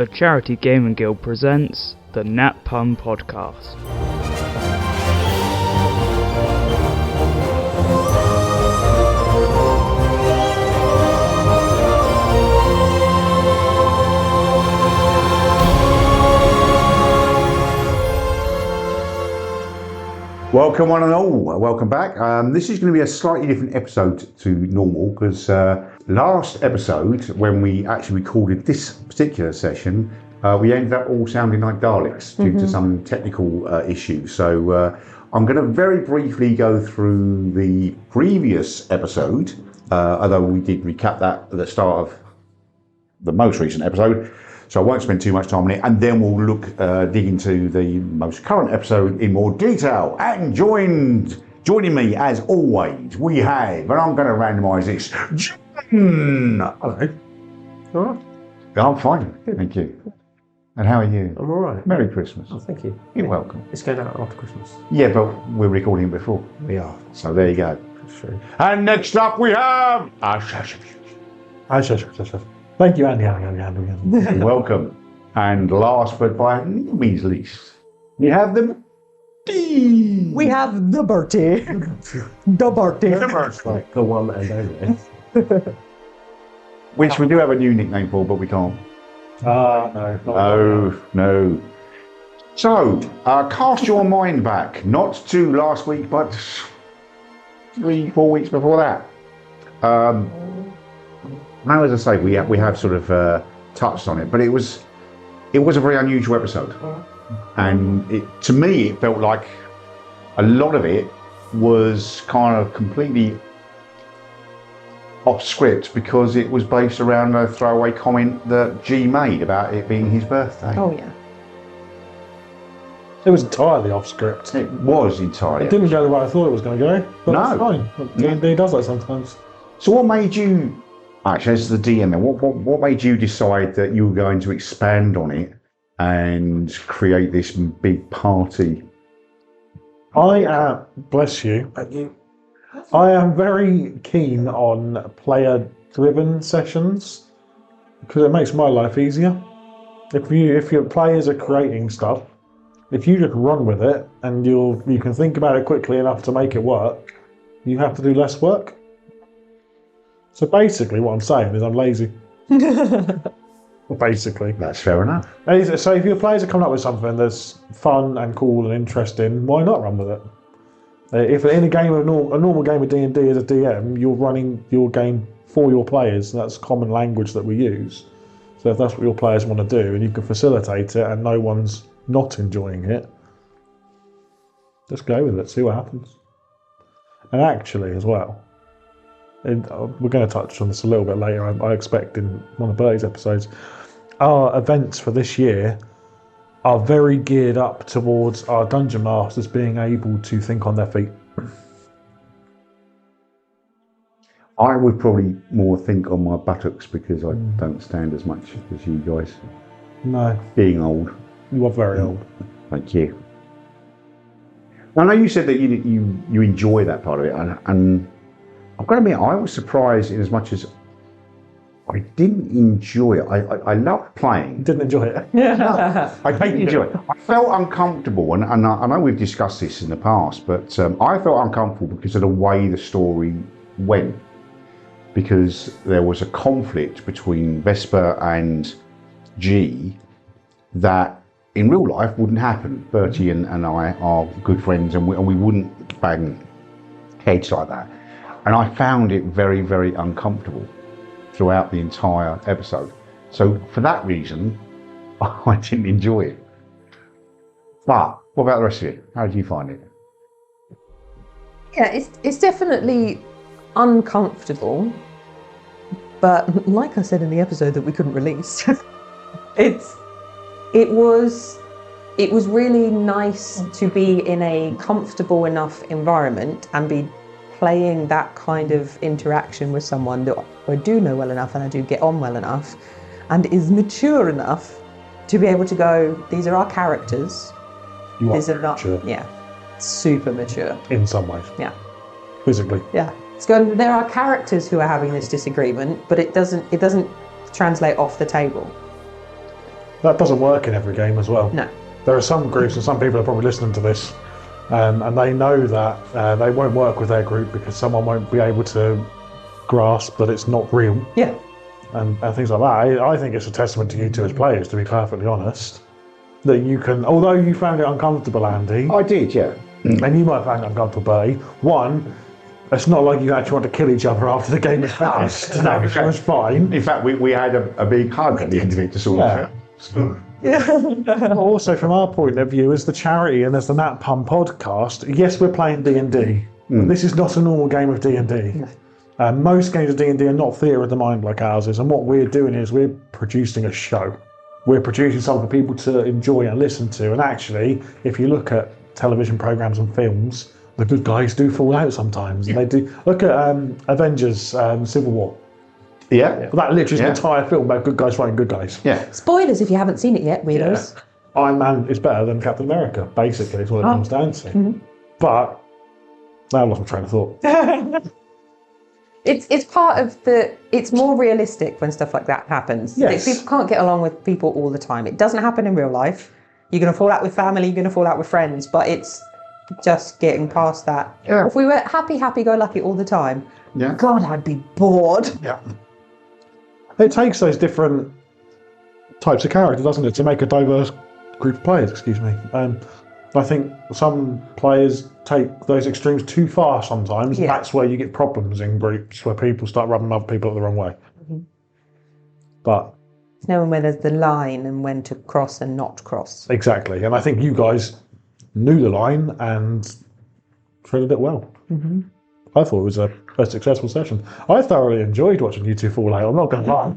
The Charity Gaming Guild presents the Nat Pun Podcast. Welcome one and all, welcome back. This is going to be a slightly different episode to normal because last episode, when we actually recorded this particular session, we ended up all sounding like Daleks due to some technical issues. So I'm going to very briefly go through the previous episode, although we did recap that at the start of the most recent episode. So I won't spend too much time on it, and then we'll dig into the most current episode in more detail. And joining me as always, we have, and I'm going to randomise this, John. Hello. All right. I'm fine, thank you. And how are you? I'm all right. Merry Christmas. Oh, thank you. You're welcome. It's going out after Christmas. Yeah, but we're recording before. We are. So there you go. That's true. And next up we have... Thank you, Andy. Welcome. And last but by no means least, we have the Bertie. We have the Bertie. The Bertie. Like the one and only. Which we do have a new nickname for, but we can't. No. So, cast your mind back, not to last week, but 3-4 weeks before that. Now, as I say, we have sort of touched on it, but it was a very unusual episode, and to me it felt like a lot of it was kind of completely off script because it was based around a throwaway comment that G made about it being his birthday. Oh yeah. It was entirely off script. It was entirely. It didn't go the way I thought it was going to go, but No. it's fine. D&D does that sometimes. So what made you, actually as the DM then, what made you decide that you were going to expand on it and create this big party? Bless you. I am very keen on player-driven sessions because it makes my life easier. If your players are creating stuff, if you just run with it and you can think about it quickly enough to make it work, you have to do less work. So basically what I'm saying is I'm lazy. Basically. That's fair enough. So if your players are coming up with something that's fun and cool and interesting, why not run with it? If in a normal game of D&D as a DM, you're running your game for your players, that's common language that we use. So if that's what your players want to do and you can facilitate it and no one's not enjoying it, just go with it, see what happens. And actually as well, we're going to touch on this a little bit later, I expect in one of Bertie's episodes. Our events for this year are very geared up towards our Dungeon Masters being able to think on their feet. I would probably more think on my buttocks because I don't stand as much as you guys. No. Being old. You are very old. Thank you. I know you said that you enjoy that part of it, and I've got to admit, I was surprised in as much as I didn't enjoy it. I loved playing. Didn't enjoy it. No, I didn't enjoy it. I felt uncomfortable, and I know we've discussed this in the past, but I felt uncomfortable because of the way the story went. Because there was a conflict between Vesper and G that in real life wouldn't happen. Bertie and I are good friends, and we wouldn't bang heads like that. And I found it very, very uncomfortable throughout the entire episode. So for that reason, I didn't enjoy it. But what about the rest of it? How did you find it? Yeah, it's definitely uncomfortable, but like I said in the episode that we couldn't release, it was really nice to be in a comfortable enough environment and be playing that kind of interaction with someone that I do know well enough and I do get on well enough and is mature enough to be able to go, these are our characters. You are these are not mature. Yeah, super mature. In some ways. Yeah. Physically. Yeah. It's going, there are characters who are having this disagreement, but it doesn't translate off the table. That doesn't work in every game as well. No. There are some groups, and some people are probably listening to this, and they know that they won't work with their group because someone won't be able to grasp that it's not real. Yeah. And things like that. I think it's a testament to you two as players, to be perfectly honest, that you can, although you found it uncomfortable, Andy, I did, yeah. and you might have found it uncomfortable, Bertie, one, it's not like you actually want to kill each other after the game is finished. No, it was fine. In fact, we had a big hug at the end of it to sort of... Also, from our point of view, as the charity and as the Nat Pum podcast, yes, we're playing D&D, but this is not a normal game of D&D. Most games of D&D are not theatre of the mind like ours is, and what we're doing is we're producing a show. We're producing something for people to enjoy and listen to, and actually, if you look at television programmes and films, the good guys do fall out sometimes. And they do. Look at Avengers Civil War. Yeah. That literally is an entire film about good guys fighting good guys. Yeah. Spoilers if you haven't seen it yet, weirdos. Iron Man is better than Captain America, basically, is what it comes down to. But now I lost my train of thought. It's part of it's more realistic when stuff like that happens. Yes. People can't get along with people all the time. It doesn't happen in real life. You're going to fall out with family, you're going to fall out with friends, but it's just getting past that. Yeah. If we were happy-go-lucky all the time, God, I'd be bored. Yeah. It takes those different types of character, doesn't it, to make a diverse group of players, excuse me. I think some players take those extremes too far sometimes, and that's where you get problems in groups, where people start rubbing other people the wrong way. But it's knowing where there's the line and when to cross and not cross. exactly, and I think you guys knew the line and treated it well. I thought it was a successful session. I thoroughly enjoyed watching you two fall out, I'm not going to lie.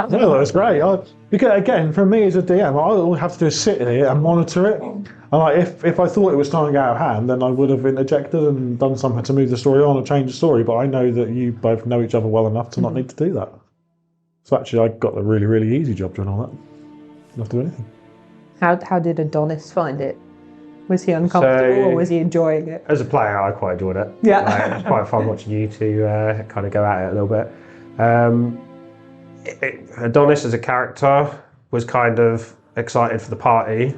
No, that was great. Because again, for me as a DM, all I have to do is sit here and monitor it. And if I thought it was starting to get out of hand, then I would have interjected and done something to move the story on or change the story. But I know that you both know each other well enough to not need to do that. So actually, I got the really, really easy job doing all that. Didn't have to do anything. How did Adonis find it? Was he uncomfortable or was he enjoying it? As a player, I quite enjoyed it. Yeah. It was quite fun watching you two kind of go at it a little bit. Adonis as a character was kind of excited for the party.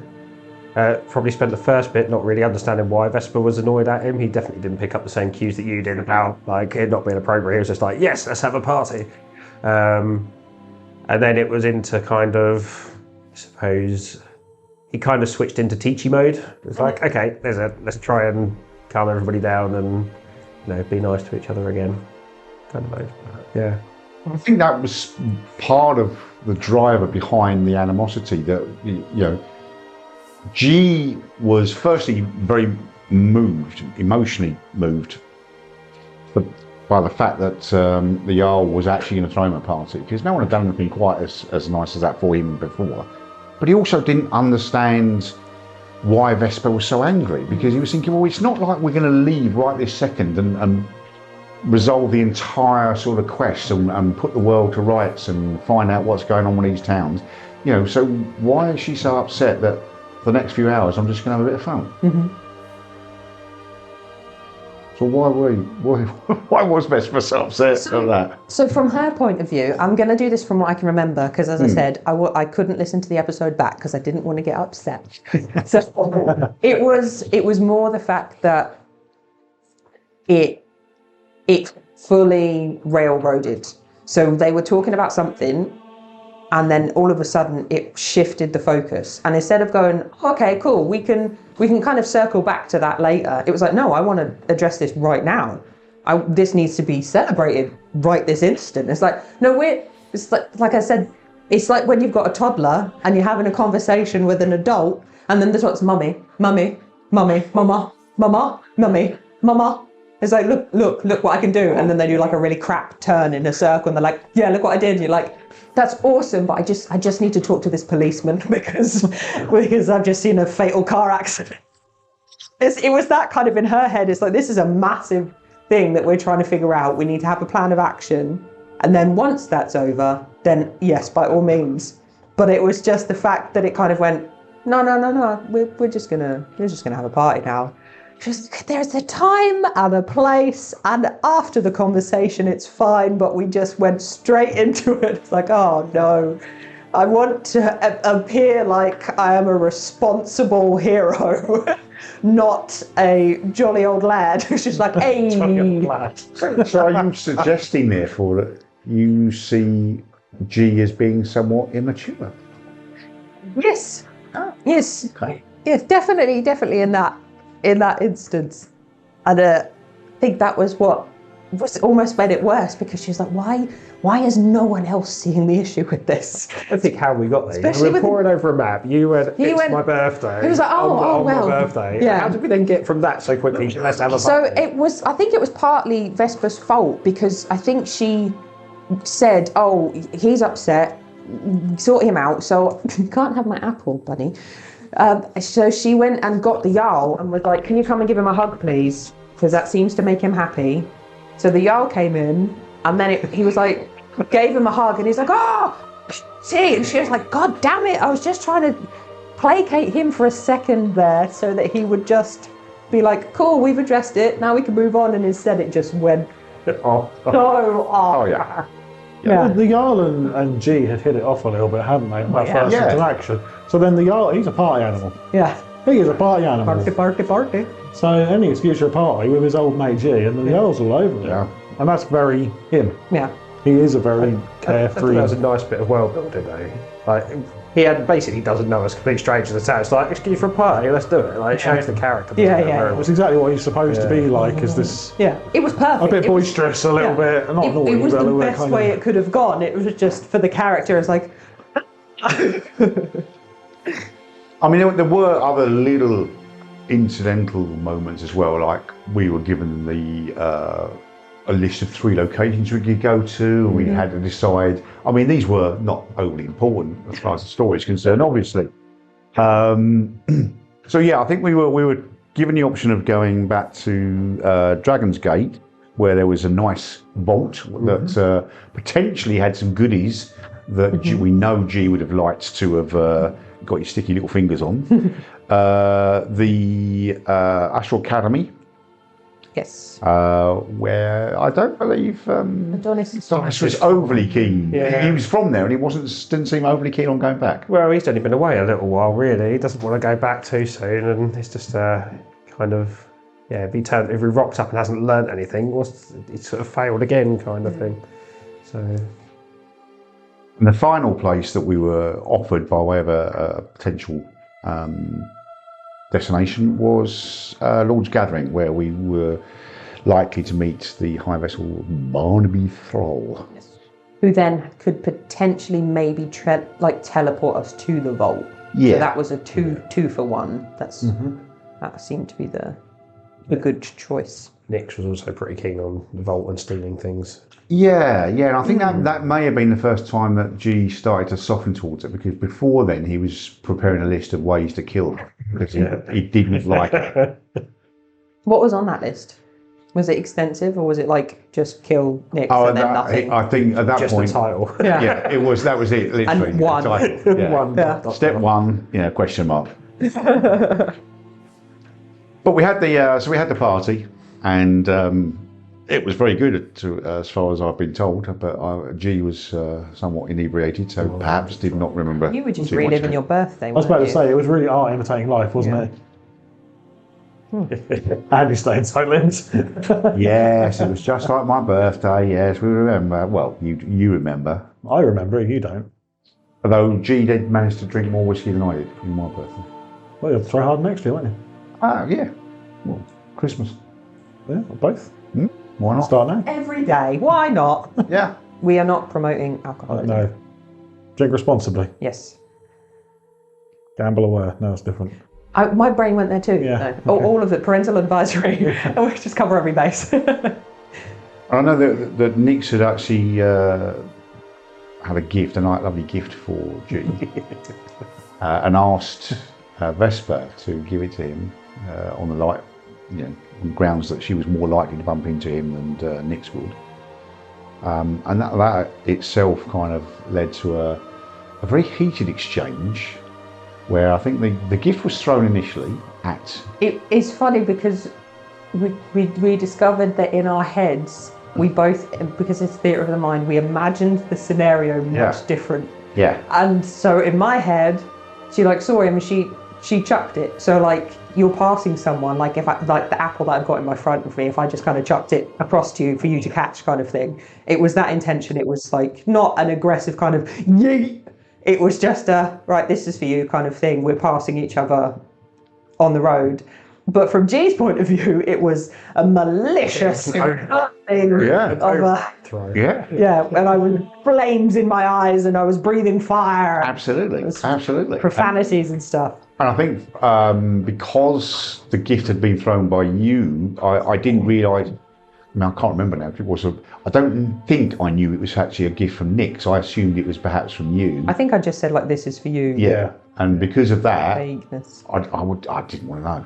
Probably spent the first bit not really understanding why Vesper was annoyed at him. He definitely didn't pick up the same cues that you did about like it not being appropriate. He was just like, yes, let's have a party. And then it was into kind of, I suppose, he kind of switched into teachy mode. It's like, okay, let's try and calm everybody down and be nice to each other again, kind of mode. Yeah. I think that was part of the driver behind the animosity that, G was firstly very moved, emotionally moved by the fact that the Jarl was actually going to throw him a party, because no one had done anything quite as nice as that for him before. But he also didn't understand why Vesper was so angry, because he was thinking, well, it's not like we're going to leave right this second and resolve the entire sort of quest and put the world to rights and find out what's going on with these towns. So why is she so upset that for the next few hours I'm just going to have a bit of fun? So why was Vesper so upset at that? So from her point of view, I'm going to do this from what I can remember, because as I said, I couldn't listen to the episode back because I didn't want to get upset. So it was more the fact that it fully railroaded. So they were talking about something, and then all of a sudden it shifted the focus. And instead of going, okay, cool, we can kind of circle back to that later, it was like, no, I want to address this right now. This needs to be celebrated right this instant. It's like, no, it's like I said, it's like when you've got a toddler and you're having a conversation with an adult, and then there's what's mummy, mummy, mummy, mama, mama, mummy, mama. It's like, look what I can do. And then they do like a really crap turn in a circle and they're like, yeah, look what I did. And you're like, that's awesome, but I just need to talk to this policeman because I've just seen a fatal car accident. It was that kind of in her head. It's like, this is a massive thing that we're trying to figure out. We need to have a plan of action. And then once that's over, then yes, by all means. But it was just the fact that it kind of went, no, we're just gonna have a party now. Just, there's a time and a place, and after the conversation it's fine, but we just went straight into it. It's like, oh no, I want to appear like I am a responsible hero, not a jolly old lad who's just like, hey. So are you suggesting, therefore, that you see G as being somewhat immature? Yes. Yes. Okay. Yes, definitely in that instance. And I think that was what was almost made it worse, because she was like, why is no one else seeing the issue with this? I think how we got there. Especially We were poring over a map. You went, it's my birthday. He was like, on well. my birthday. Yeah. How did we then get from that so quickly to let's have a So party? I think it was partly Vesper's fault, because I think she said, oh, he's upset, sort him out, so you can't have my apple, bunny. So she went and got the Jarl and was like, can you come and give him a hug, please? Because that seems to make him happy. So the Jarl came in, and then he was like, gave him a hug, and he's like, oh, see, and she was like, God damn it, I was just trying to placate him for a second there so that he would just be like, cool, we've addressed it, now we can move on, and instead it just went Oh. so off. Oh, yeah. Yeah. The Jarl and G had hit it off a little bit, hadn't they? That first Yeah. interaction. So then the Jarl, he's a party animal. Yeah. He is a party animal. Party. So any excuse for a party with his old mate G, and the Jarl's all over it. Yeah. And that's very him. Yeah. He is a very I thought carefree. that was a nice bit of world building, though. Like, he basically doesn't know us, complete strangers attached. Like, excuse for a party, let's do it. Like, it shows the character. Yeah, doesn't it? yeah. Very It's exactly what he's supposed to be like, is this Yeah. It was perfect. a bit It was- boisterous, a little bit, not It naughty, was but a the little bit best kind way of. it could have gone. It was just for the character. It's like, I mean, there were other little incidental moments as well, like we were given a list of 3 locations we could go to, and we had to decide. I mean, these were not overly important as far as the story is concerned, obviously. So yeah, I think we were given the option of going back to Dragon's Gate, where there was a nice vault that potentially had some goodies that we know G would have liked to have got his sticky little fingers on. The Astral Academy, yes. where I don't believe Adonis. was overly keen. Yeah. He was from there, and he didn't seem overly keen on going back. Well, he's only been away a little while, really. He doesn't want to go back too soon, and it's just kind of, yeah, if he rocked up and hasn't learnt anything, he sort of failed again, kind of thing. So, And the final place that we were offered by way of a potential destination was Lord's Gathering, where we were likely to meet the high vessel Barnaby Thrall. Who then could potentially maybe teleport us to the vault. Yeah. So that was a two for one. That seemed to be a good choice. Nix was also pretty keen on the vault and stealing things. Yeah, and I think that may have been the first time that G started to soften towards it, because before then he was preparing a list of ways to kill her, because he didn't like it. What was on that list? Was it extensive, or was it like just kill Nix and then nothing? I think at that Just point, the title. yeah, that was it, literally. And one. Yeah. One. Yeah. Step 1, question mark. But we had the party, and it was very good as far as I've been told. But G was somewhat inebriated, so perhaps did not remember. You were just too much. reliving your birthday. I was about to say, it was really art imitating life, wasn't it? And he stayed silent. Yes, it was just like my birthday. Yes, we remember. Well, you remember. I remember it, you don't. Although G did manage to drink more whiskey than I did for my birthday. Well, you'll try hard next year, won't you? Yeah. Well, Christmas. Yeah, or both. Why not? Start now. Every day. Why not? Yeah. We are not promoting alcohol. No. Drink responsibly. Yes. Gamble aware. No, it's different. My brain went there too. Yeah, No. okay. All of it. Parental advisory. And we just cover every base. I know that Nix had actually had a gift, a lovely gift for G, and asked Vesper to give it to him on the on grounds that she was more likely to bump into him than Nix would. And that itself kind of led to a very heated exchange, where I think the gift was thrown initially at... It's funny because we discovered that in our heads, we both, because it's theatre of the mind, we imagined the scenario much different Yeah. And so in my head, she like saw him and she chucked it. So like you're passing someone, like if I like the apple that I've got in my front of me, if I just kind of chucked it across to you for you to catch kind of thing. It was that intention. It was like not an aggressive kind of yeet. It was just a right, this is for you kind of thing. We're passing each other on the road. But from G's point of view, it was a malicious thing of Yeah. and I was flames in my eyes and I was breathing fire. Absolutely. Profanities and stuff. And I think because the gift had been thrown by you, I didn't realise. I mean, I can't remember now if it was. I don't think I knew it was actually a gift from Nick, so I assumed it was perhaps from you. I think I just said like, "This is for you." Yeah, and because of that, vagueness. I didn't want to know.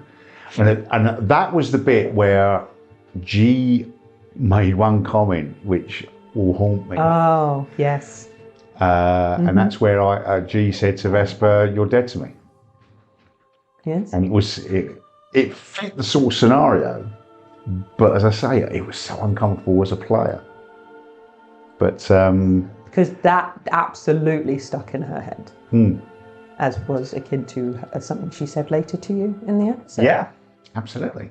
And that was the bit where G made one comment which will haunt me. Oh, yes. And that's where G said to Vesper, "You're dead to me." Yes. And it fit the sort of scenario, but as I say, it was so uncomfortable as a player. But because that absolutely stuck in her head, as was akin to something she said later to you in the episode. Yeah. Absolutely.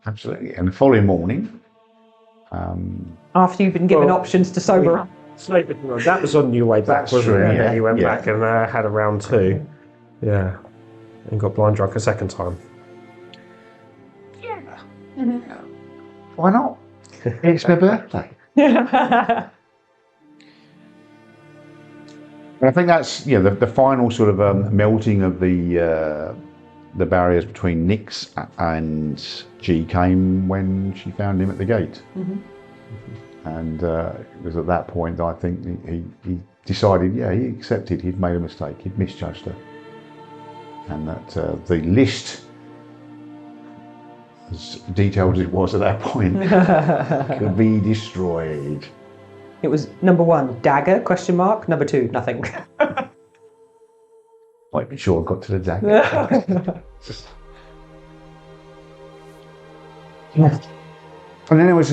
And the following morning, after you've been given options to sober up. That was on your way back, That's wasn't true, it? yeah. You went Yeah. back and had a round 2. Yeah. And got blind drunk a second time. why not? It's my birthday. And I think that's the final sort of melting of the barriers between Nix and G came when she found him at the gate. And it was at that point I think he decided, he accepted he'd made a mistake, he'd misjudged her, and that the list, as detailed as it was at that point, could be destroyed. It was number 1, dagger, ? Number 2, nothing. Not even sure I got to the dagger. And then there was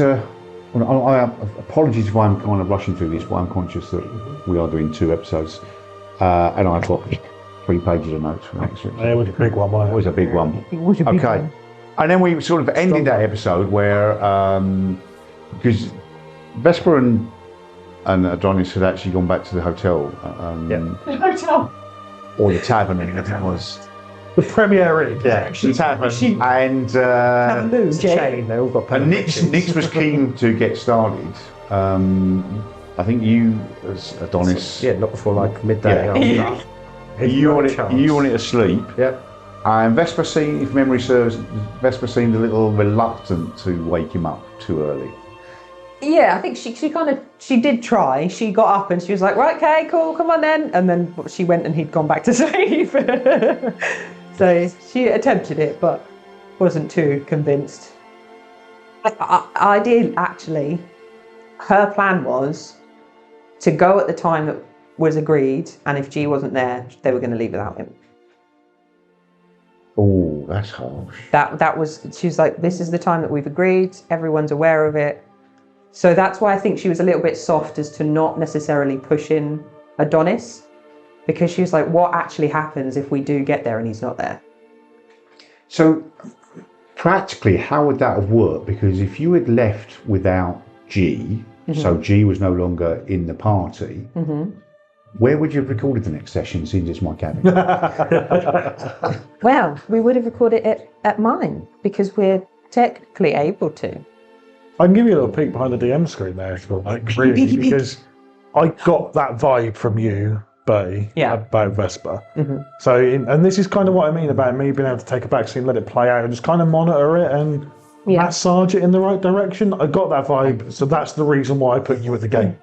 apologies if I'm kind of rushing through this, but I'm conscious that we are doing 2 episodes, and I've got 3 pages of notes for next week. It was a big one, wasn't it? It was a big one. It was a big Okay. one. And then we sort of ended that episode where, because Vesper and Adonis had actually gone back to the hotel. The hotel. Or the tavern, it was. The premiere Inn. Yeah, the tavern. And They all got Nix was keen to get started. I think you, as Adonis. Yeah, not before like midday. You wanted to sleep. Yep. And Vesper seemed, if memory serves, Vesper seemed a little reluctant to wake him up too early. Yeah, I think she did try. She got up and she was like, right, okay, cool, come on then. And then she went and he'd gone back to sleep. So she attempted it, but wasn't too convinced. I did actually. Her plan was to go at the time that was agreed, and if G wasn't there, they were going to leave without him. Oh, that's harsh. That was, she was like, this is the time that we've agreed, everyone's aware of it. So that's why I think she was a little bit soft as to not necessarily push in Adonis, because she was like, what actually happens if we do get there and he's not there? So practically, how would that have worked? Because if you had left without G, so G was no longer in the party, where would you have recorded the next session, since it's my cabin? Well, we would have recorded it at mine, because we're technically able to. I can give you a little peek behind the DM screen there, if you like, really, because I got that vibe from you, Bertie, about Vesper. So, and this is kind of what I mean about me being able to take a back scene, let it play out, and just kind of monitor it and massage it in the right direction. I got that vibe, so that's the reason why I put you at the game.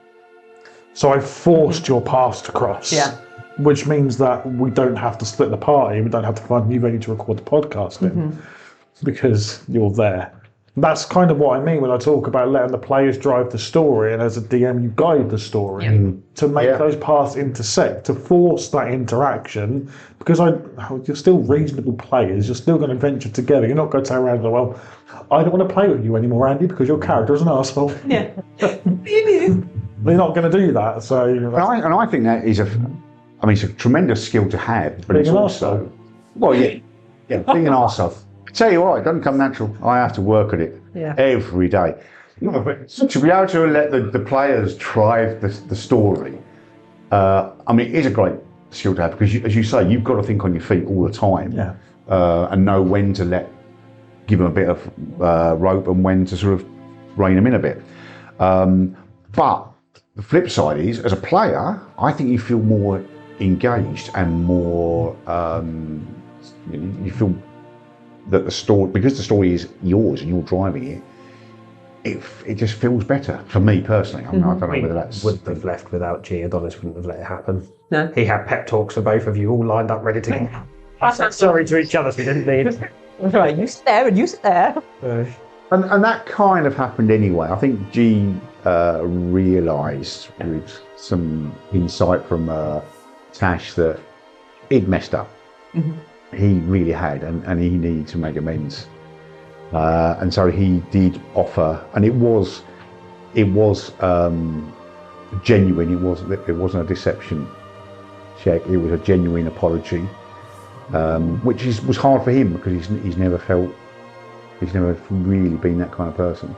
So I forced your paths to cross, which means that we don't have to split the party, we don't have to find you ready to record the podcast in, because you're there. That's kind of what I mean when I talk about letting the players drive the story, and as a DM you guide the story to make those paths intersect, to force that interaction, because you're still reasonable players, you're still going to venture together, you're not going to turn around and go, well, I don't want to play with you anymore, Andy, because your character is an arsehole. They're not going to do that. So And I think that is it's a tremendous skill to have, but Being it's an also, arsehole. well, yeah, being an arsehole. I tell you what, it doesn't come natural. I have to work at it every day. So to be able to let the players drive the story, it is a great skill to have because, as you say, you've got to think on your feet all the time and know when to give them a bit of rope and when to sort of rein them in a bit. But the flip side is, as a player, I think you feel more engaged and more, you feel that the story, because the story is yours and you're driving it, it just feels better for me personally. I don't know whether that's... Wouldn't have left without G. Adonis wouldn't have let it happen. No. He had pep talks for both of you all lined up ready to go. I said sorry to each other, so we didn't need. Right, you sit there and you sit there. And that kind of happened anyway. I think G realised with some insight from Tash that he'd messed up. He really had, and he needed to make amends. And so he did offer, and it was genuine. It wasn't a deception check. It was a genuine apology, which was hard for him because he's never really been that kind of person.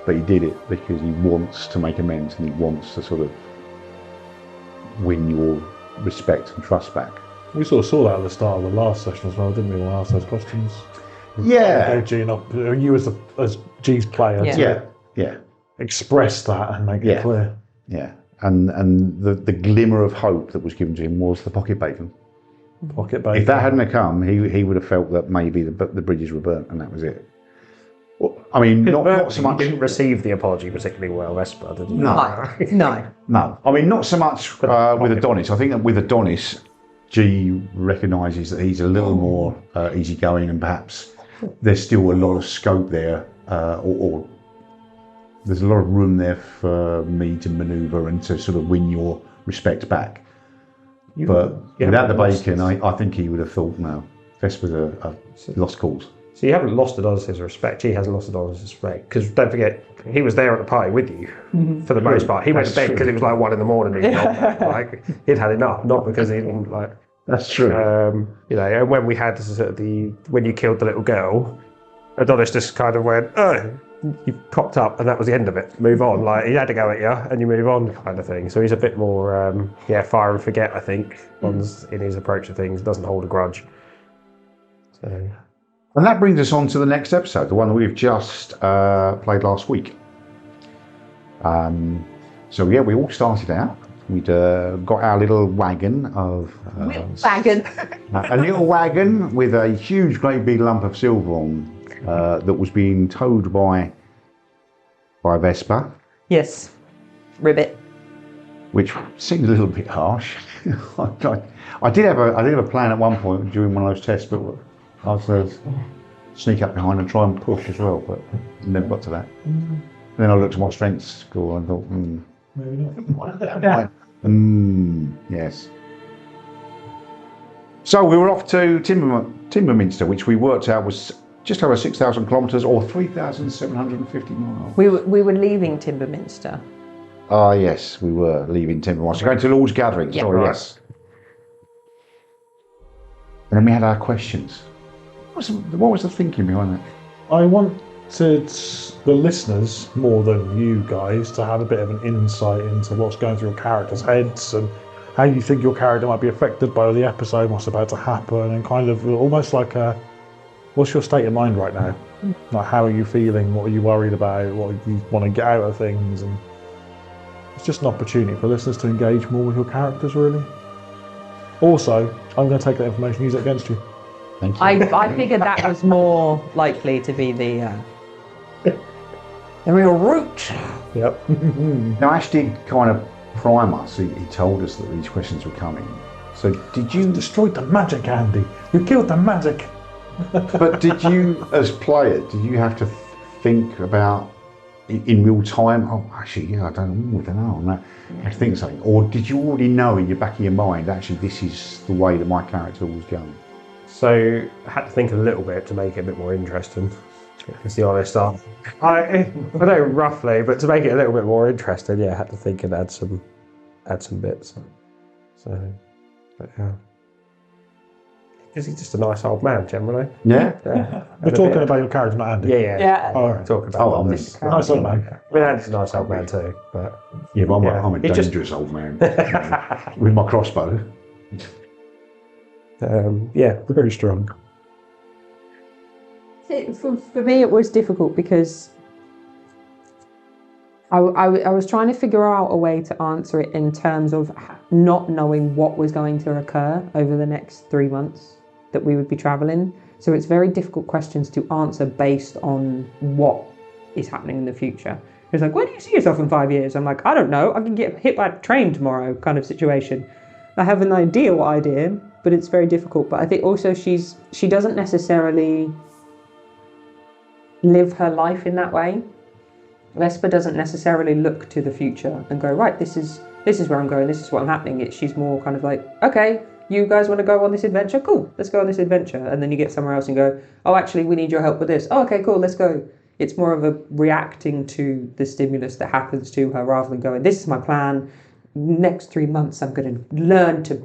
But he did it because he wants to make amends and he wants to sort of win your respect and trust back. we sort of saw that at the start of the last session as well, didn't we? When I asked those questions. Yeah. G and you as G's player to express that and make it clear. Yeah. And the glimmer of hope that was given to him was the pocket bacon. Pocket bacon. If that hadn't have come, he would have felt that maybe the bridges were burnt and that was it. Well, I mean, not so much. You didn't receive the apology particularly well, Vesper, did you? No. I mean, not so much with Adonis. I think that with Adonis, G recognises that he's a little more easygoing and perhaps there's still a lot of scope there, or there's a lot of room there for me to manoeuvre and to sort of win your respect back. But without the bacon, I think he would have thought, no, Vesper's a lost cause. So you haven't lost Adonis' respect. He hasn't lost Adonis' respect. Because don't forget, he was there at the party with you for the most part. He went to bed because it was like 1 a.m. Like he'd had enough, not because he didn't like. That's true. And when we had when you killed the little girl, Adonis just kind of went, "Oh, you cocked up," and that was the end of it. Move on. Like he had to go at you, and you move on, kind of thing. So he's a bit more, fire and forget. I think in his approach to things, doesn't hold a grudge. So. And that brings us on to the next episode, the one that we've just played last week. We all started out. We'd got our little wagon of... a little wagon with a huge, great big lump of silver on that was being towed by Vesper. Yes. Ribbit. Which seemed a little bit harsh. I did have a plan at one point during one of those tests, but I was going to sneak up behind and try and push as well, but never got to that. Then I looked at my strength score and thought, Maybe not. yes. So we were off to Timberminster, which we worked out was just over 6,000 kilometres or 3,750 miles. We were leaving Timberminster. Ah, yes, we were leaving Timberminster, going to Lord's Gathering. Yeah. Sorry, yes. And then we had our questions. What was the thinking behind that? I wanted the listeners, more than you guys, to have a bit of an insight into what's going through your characters' heads and how you think your character might be affected by the episode, what's about to happen, and kind of almost like what's your state of mind right now? Like, how are you feeling? What are you worried about? What do you want to get out of things? And it's just an opportunity for listeners to engage more with your characters, really. Also, I'm going to take that information and use it against you. Thank you. I figured that was more likely to be the real root. Yep. Now, Ash did kind of prime us. He told us that these questions were coming. So did you... You destroyed the magic, Andy. You killed the magic. But did you, as player, did you have to think about in real time? Oh, actually, I don't know on that. I have to think of something. Or did you already know in the back of your mind, actually, this is the way that my character was going? So I had to think a little bit to make it a bit more interesting. It's the honest answer. I know roughly, but to make it a little bit more interesting, yeah, I had to think and add some bits. So, but yeah. Is he just a nice old man generally? Yeah. We're talking about your character, not Andy. Yeah. All right. Talking about I'm this. Nice old man. I mean, Andy's a nice old man too, but Yeah, but I'm a It just- dangerous old man with my crossbow. yeah. Very strong. For me, it was difficult because I was trying to figure out a way to answer it in terms of not knowing what was going to occur over the next 3 months that we would be traveling. So it's very difficult questions to answer based on what is happening in the future. It's like, where do you see yourself in 5 years? I'm like, I don't know. I can get hit by a train tomorrow kind of situation. I have an idea what idea, but it's very difficult. But I think also she doesn't necessarily live her life in that way. Vesper doesn't necessarily look to the future and go, right, this is where I'm going, this is what's happening. She's more kind of like, okay, you guys want to go on this adventure? Cool, let's go on this adventure. And then you get somewhere else and go, oh, actually, we need your help with this. Oh, okay, cool, let's go. It's more of a reacting to the stimulus that happens to her rather than going, this is my plan. Next 3 months, I'm going to learn to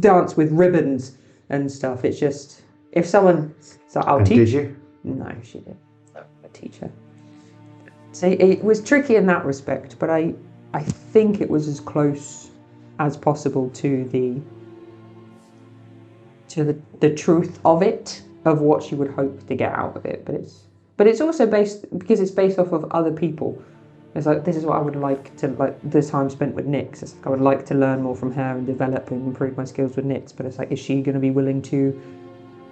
dance with ribbons and stuff. It's just, if someone, so I'll And teach. did you? No, she didn't. A teacher. So it was tricky in that respect, but I think it was as close as possible to the truth of it, of what she would hope to get out of it. But it's also based, because it's based off of other people. It's like, this is what I would like to, like the time spent with knits. It's like I would like to learn more from her and develop and improve my skills with knits. But it's like, is she going to be willing to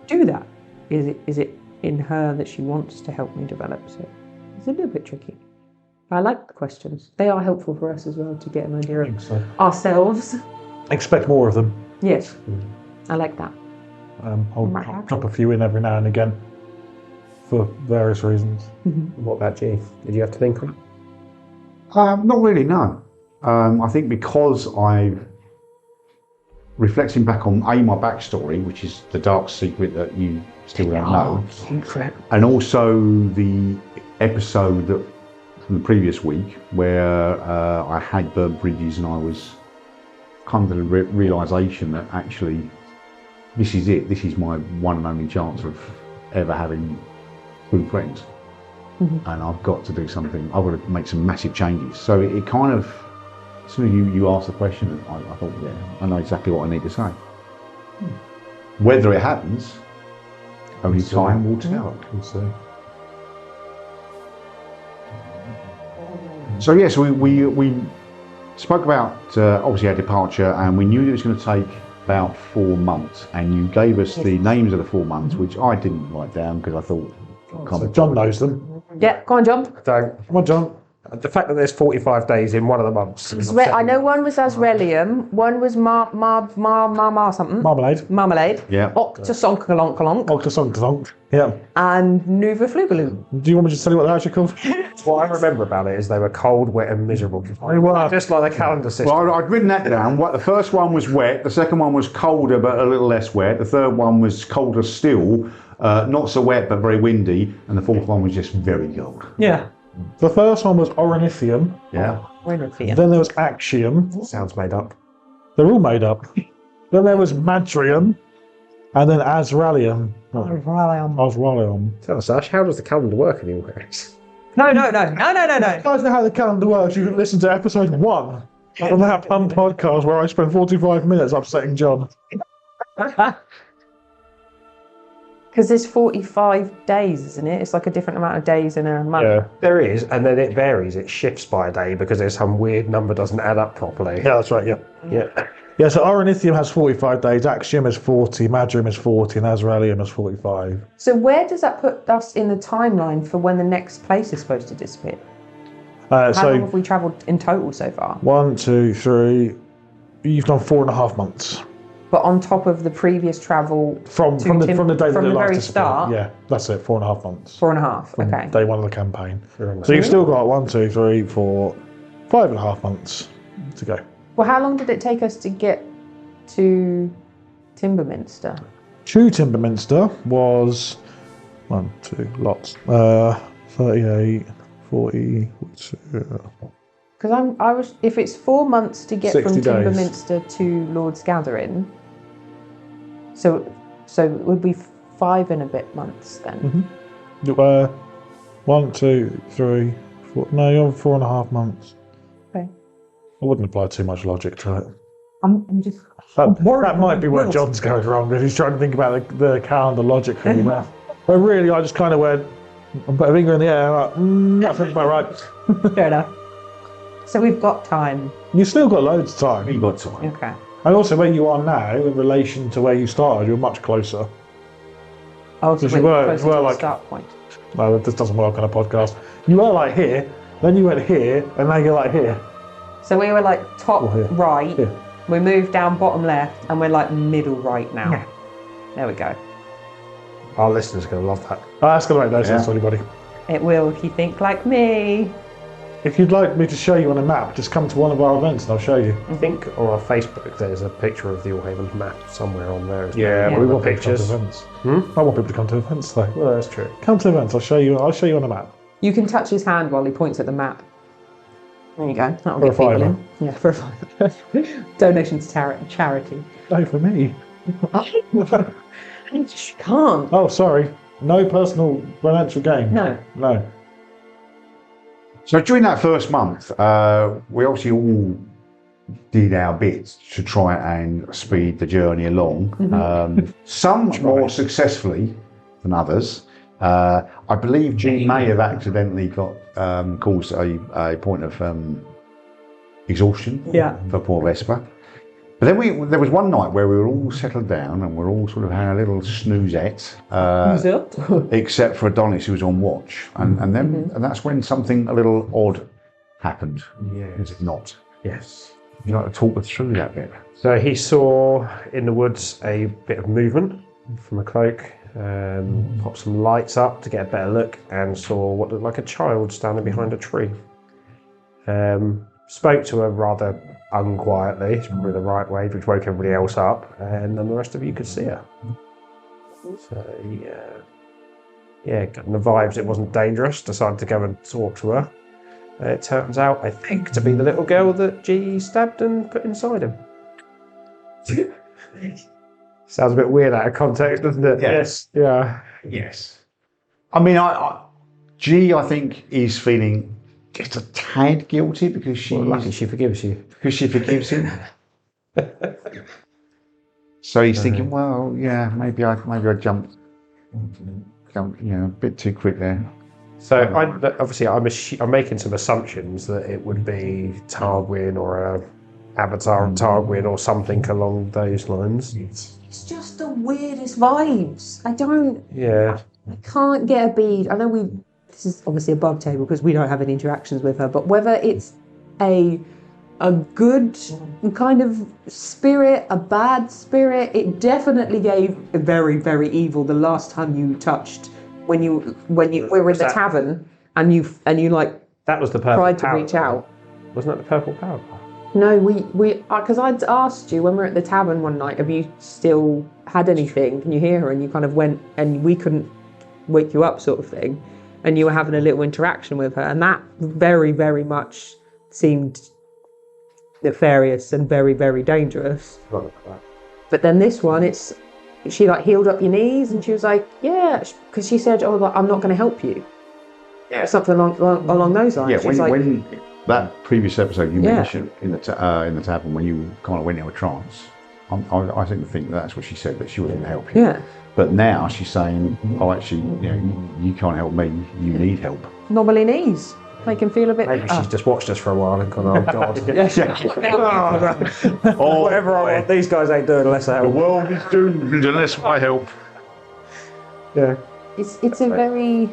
do that? Is it in her that she wants to help me develop? So it's a little bit tricky. I like the questions. They are helpful for us as well to get an idea I think of so. ourselves. Expect more of them. Yes, I like that. I'll drop a few in every now and again for various reasons. What about you? Did you have to think on it? Not really, no. I think because I've reflecting back on my backstory, which is the dark secret that you still don't know, Secret. and also the episode that from the previous week where I had burnt bridges and I was come to the realisation that actually this is it. This is my one and only chance of ever having true friends. And I've got to do something. I've got to make some massive changes. So it kind of, as soon as you asked the question, I thought, yeah, I know exactly what I need to say. Whether it happens, only time will tell. We'll see. So yes, we spoke about obviously our departure, and we knew it was going to take about 4 months. And you gave us the names of the 4 months, which I didn't write down because I thought, So John knows them. Yeah, go on, John. Don't. Come on, John. The fact that there's 45 days in one of the months. I know one was Asrelium, one was something. Marmalade. Yeah. Octosonkalonkalonk, Octosonk. Yeah. and Nuva Flugaloo. Do you want me to just tell you what they're actually called? What I remember about it is they were cold, wet, and miserable. They were. Just like the calendar system. Well, I'd written that down. The first one was wet, the second one was colder but a little less wet, the third one was colder still, not so wet but very windy, and the fourth one was just very cold. Yeah. The first one was Ornithium. Yeah. Then there was Axiom. Sounds made up. They're all made up. Then there was Madrium. And then Azralium. Azralium. Tell us, Ash, how does the calendar work anywhere? No. You guys know how the calendar works. You can listen to episode 1 on that fun podcast where I spent 45 minutes upsetting John. Because there's 45 days, isn't it? It's like a different amount of days in a month. Yeah. There is, and then it varies. It shifts by a day because there's some weird number doesn't add up properly. Yeah, that's right, yeah. Yeah. Yeah, so Ornithium has 45 days, Axiom is 40, Madrium is 40, and Azralium is 45. So where does that put us in the timeline for when the next place is supposed to disappear? How long So, have we travelled in total so far? 1, 2, 3, you've done 4.5 months. But on top of the previous travel From the day that from it the last very disappeared. start, Yeah, that's it, 4.5 months. 4.5. From Okay. day 1 of the campaign. So you've still got 1, 2, 3, 4, 5.5 months to go. Well, how long did it take us to get to Timberminster? To Timberminster was 1, 2, lots. 38, 40, 42. Because if it's 4 months to get 60 from days. Timberminster to Lord's Gathering, so it would be 5 and a bit months then. 1, 2, 3, 4. No, you're on 4.5 months. Okay. I wouldn't apply too much logic to it. I'm just. That might be where John's going wrong, because he's trying to think about the calendar logically. But really, I just kind of went, I put a finger in the air, like, that sounds about right. Fair enough. So we've got time. You've still got loads of time. You got time. Okay. And also, where you are now, in relation to where you started, you're much closer. Oh, so Because you we're were closer to the like- start point. No, this doesn't work on a podcast. You were like here, then you went here, and now you're like here. So we were like top here. right. Here. We moved down bottom left, and we're like middle right now. Yeah. There we go. Our listeners are going to love that. Oh, that's going to make no sense to anybody. It will if you think like me. If you'd like me to show you on a map, just come to one of our events and I'll show you. I think on our Facebook there's a picture of the All Havens map somewhere on there. As Yeah, well. but we The want people to come pictures. to events. I want people to come to events though. Well, that's true. Come to events, I'll show you on a map. You can touch his hand while he points at the map. There you go. That'll For a get people fiver. in. Yeah, for a fiver. Donations to charity. No, for me. You just can't. Oh, sorry. No personal financial gain. No. No. So during that first month, we obviously all did our bits to try and speed the journey along. Some more successfully than others. I believe G may have accidentally got caused a point of exhaustion for poor Vesper. But then there was one night where we were all settled down and we're all sort of having a little snoozette, except for Adonis, who was on watch. And then and that's when something a little odd happened. Yeah. Is it not? Yes. Would you like to talk us through that bit? So he saw in the woods a bit of movement from a cloak, popped some lights up to get a better look, and saw what looked like a child standing behind a tree. Spoke to her rather unquietly, it's probably the right way, which woke everybody else up, and then the rest of you could see her. So getting the vibes it wasn't dangerous, decided to go and talk to her. It turns out, I think, to be the little girl that G stabbed and put inside him. Sounds a bit weird out of context, doesn't it? Yes. Yeah. Yes. I mean, G, I think, is feeling just a tad guilty because Lucky she forgives you. because she forgives him. So he's thinking, well, yeah, maybe I jumped, a bit too quick there. So obviously, I'm making some assumptions that it would be Targwyn or a avatar of Targwyn or something along those lines. It's just the weirdest vibes. Yeah. I can't get a bead. I know this is obviously above table because we don't have any interactions with her, but whether it's a good kind of spirit, a bad spirit, it definitely gave a very, very evil the last time you touched when you were in the tavern and you like That was the purple tried to power. reach out. Wasn't that the purple power? No, because I'd asked you when we were at the tavern one night, have you still had anything? Can you hear her? And you kind of went, and we couldn't wake you up, sort of thing. And you were having a little interaction with her, and that very, very much seemed nefarious and very, very dangerous. But then this one, she like healed up your knees, and she was like, yeah, because she said, oh, I'm not going to help you. Yeah, something along those lines. Yeah, when that previous episode you mentioned in the tavern when you kind of went into a trance, I think that's what she said, that she wasn't going to help you. Yeah. But now she's saying, oh, actually, you can't help me, you need help. Knobbly knees. Make him feel a bit... Maybe she's just watched us for a while and gone, oh, God. Oh, Whatever I want, these guys ain't doing unless I the help. world is doomed unless I help. Yeah. It's a very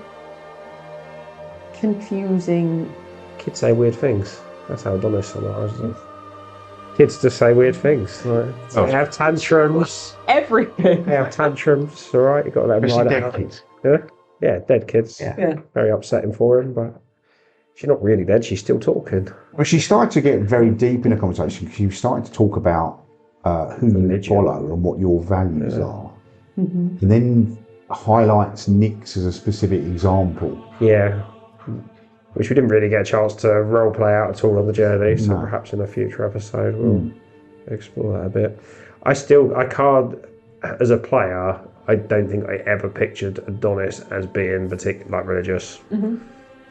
confusing... Kids say weird things. That's how Adonis summarizes it. Kids just say weird things. Right? They have tantrums. Everything. They have tantrums, all right? You've got to let them ride it out. Kids. Yeah, dead kids. Yeah. Very upsetting for him, but she's not really dead. She's still talking. Well, she started to get very deep in the conversation because you started to talk about who you follow and what your values are. And then highlights Nyx as a specific example. Yeah. Which we didn't really get a chance to role play out at all on the journey, so perhaps in a future episode we'll explore that a bit. I can't, as a player, I don't think I ever pictured Adonis as being like religious.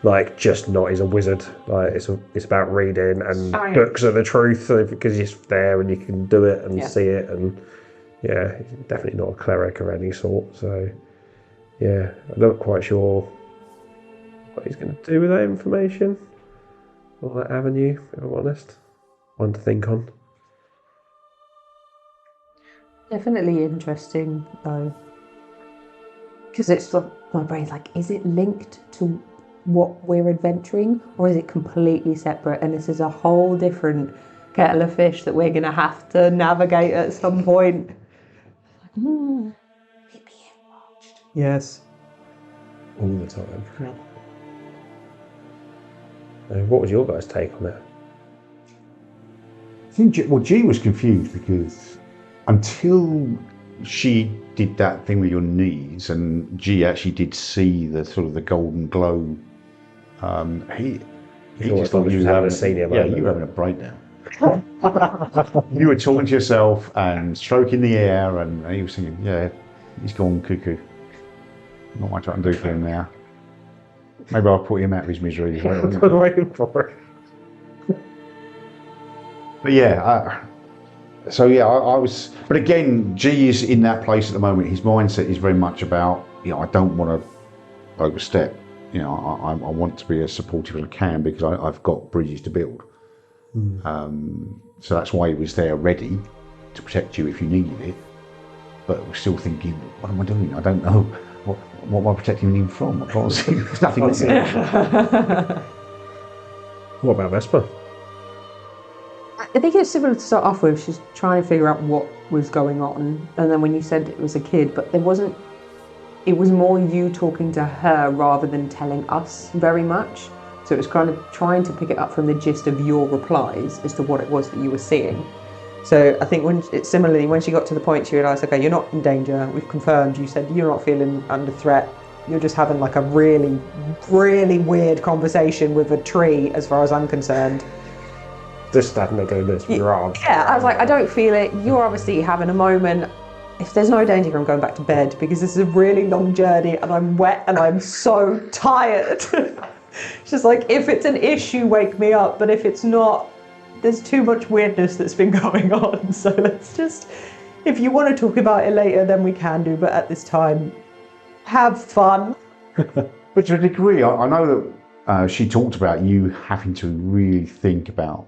Like, just not, he's a wizard. Like, it's about reading and books of the truth, because he's there and you can do it and see it, and he's definitely not a cleric of any sort. So I'm not quite sure what he's going to do with that information or that avenue, if I'm honest. One to think on. Definitely interesting though, because it's like, my brain's like, is it linked to what we're adventuring, or is it completely separate and this is a whole different kettle of fish that we're going to have to navigate at some point? We're being watched. Yes. All the time. What was your guys' take on it? I think G was confused because until she did that thing with your knees, and G actually did see the sort of the golden glow. He just thought you were having a senior moment. Yeah, you were having a breakdown. You were talking to yourself and stroking the air, and he was thinking, "Yeah, he's gone cuckoo. Not much I can do for him now. Maybe I'll put him out of his misery." I was waiting for it. But yeah, I was. But again, G is in that place at the moment. His mindset is very much about, I don't want to overstep. I want to be as supportive as I can because I've got bridges to build. So that's why he was there ready to protect you if you needed it. But we're still thinking, what am I doing? I don't know. What am I protecting him from? I can't see. There's nothing there. What about Vesper? I think it's similar to start off with. She's trying to figure out what was going on, and then when you said it was a kid, but there wasn't. It was more you talking to her rather than telling us very much. So it was kind of trying to pick it up from the gist of your replies as to what it was that you were seeing. So I think similarly, when she got to the point, she realised, okay, you're not in danger. We've confirmed. You said you're not feeling under threat. You're just having like a really, really weird conversation with a tree, as far as I'm concerned. Just standing there doing this with your arm. Yeah, I was like, I don't feel it. You're obviously having a moment. If there's no danger, I'm going back to bed because this is a really long journey and I'm wet and I'm so tired. It's just like, if it's an issue, wake me up. But if it's not, there's too much weirdness that's been going on. So let's just, if you want to talk about it later, then we can do. But at this time, have fun. But to a degree, I know that she talked about you having to really think about,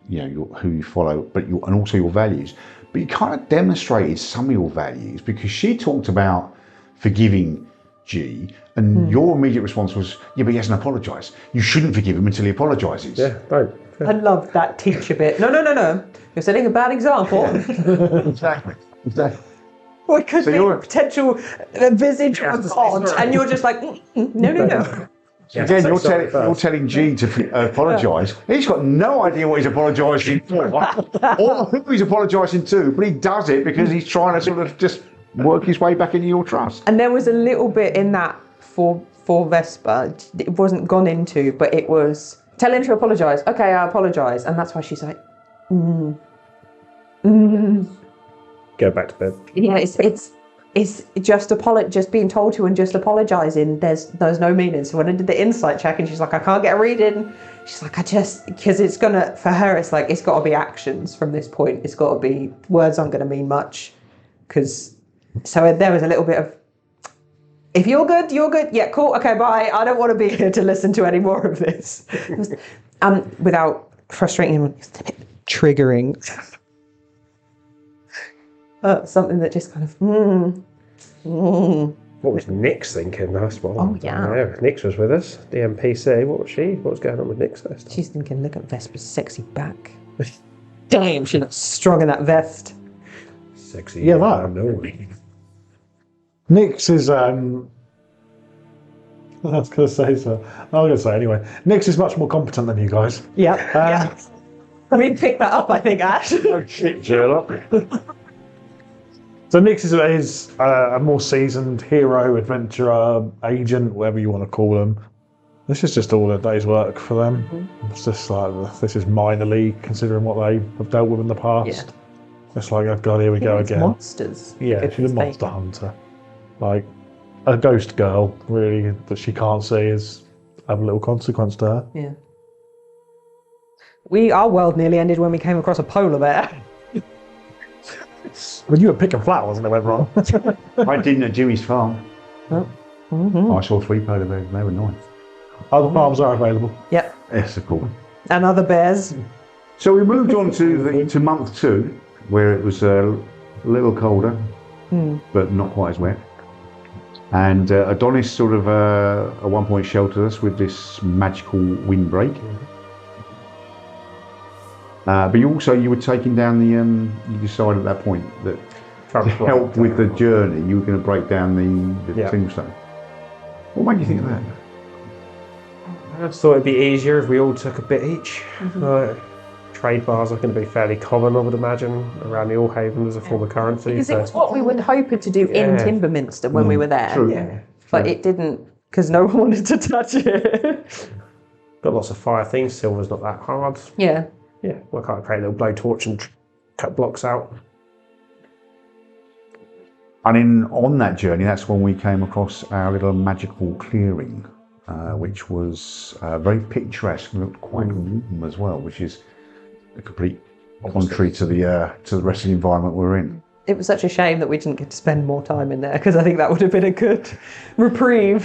who you follow, and also your values. But you kind of demonstrated some of your values because she talked about forgiving G, and your immediate response was, "Yeah, but he hasn't apologised. You shouldn't forgive him until he apologises." Yeah, don't. Yeah. I love that teacher bit. No. You're setting a bad example. Exactly. Or it could be a potential visage of God, and you're just like, no. Yeah, again, you're telling G to apologise. He's got no idea what he's apologising for, or who he's apologising to, but he does it because he's trying to sort of just work his way back into your trust. And there was a little bit in that for Vesper. It wasn't gone into, but it was, tell him to apologise. Okay, I apologise. And that's why she's like, Go back to bed. Yeah, it's just being told to and just apologising. There's no meaning. So when I did the insight check and she's like, I can't get a read in. She's like, because it's gonna, for her, it's like, it's got to be actions from this point. It's got to be, words aren't going to mean much. So there was a little bit of, if you're good, you're good. Yeah, cool. Okay, bye. I don't want to be here to listen to any more of this. Without frustrating him, it's a bit triggering. Something that just kind of, What was Nyx thinking? That's what. Oh, yeah. Nyx was with us, the NPC. What was she? What was going on with Nyx this time? She's thinking, look at Vesper's sexy back. Damn, she looks strong in that vest. Sexy. Yeah, that. No. Nyx is I was going to say so. I'm going to say anyway. Nyx is much more competent than you guys. Yeah. We picked that up, I think, Ash. Oh shit, Sherlock. So Nix is a more seasoned hero, adventurer, agent, whatever you want to call them. This is just all a day's work for them. It's just like, this is minor league considering what they have dealt with in the past. Yeah. It's like, oh God, here we go It's again. monsters. Yeah, she's a monster hunter. Like, a ghost girl, really, that she can't see is have a little consequence to her. Yeah. Our world nearly ended when we came across a polar bear. When you were picking flowers and they went wrong. I didn't at Jimmy's farm. Oh. Mm-hmm. I saw 3 polar bears and they were nice. Other farms are available. Yep. Yes, of course. And other bears. So we moved on to month 2, where it was a little colder, but not quite as wet. And Adonis sort of at one point sheltered us with this magical windbreak. But you were taking down the. You decided at that point that to help with the journey, you were going to break down the tombstone. What made you think of that? I just thought it'd be easier if we all took a bit each. Trade bars are going to be fairly common, I would imagine, around the Allhaven as a form of currency. Because it was what we were hoping to do in Timberminster when we were there. True. Yeah. But it didn't, because no one wanted to touch it. Got lots of fire things. Silver's not that hard. Yeah. Yeah, why can't I create a little blowtorch and cut blocks out? And on that journey, that's when we came across our little magical clearing, which was very picturesque and looked quite warm as well, which is a complete contrary to the rest of the environment we're in. It was such a shame that we didn't get to spend more time in there, because I think that would have been a good reprieve.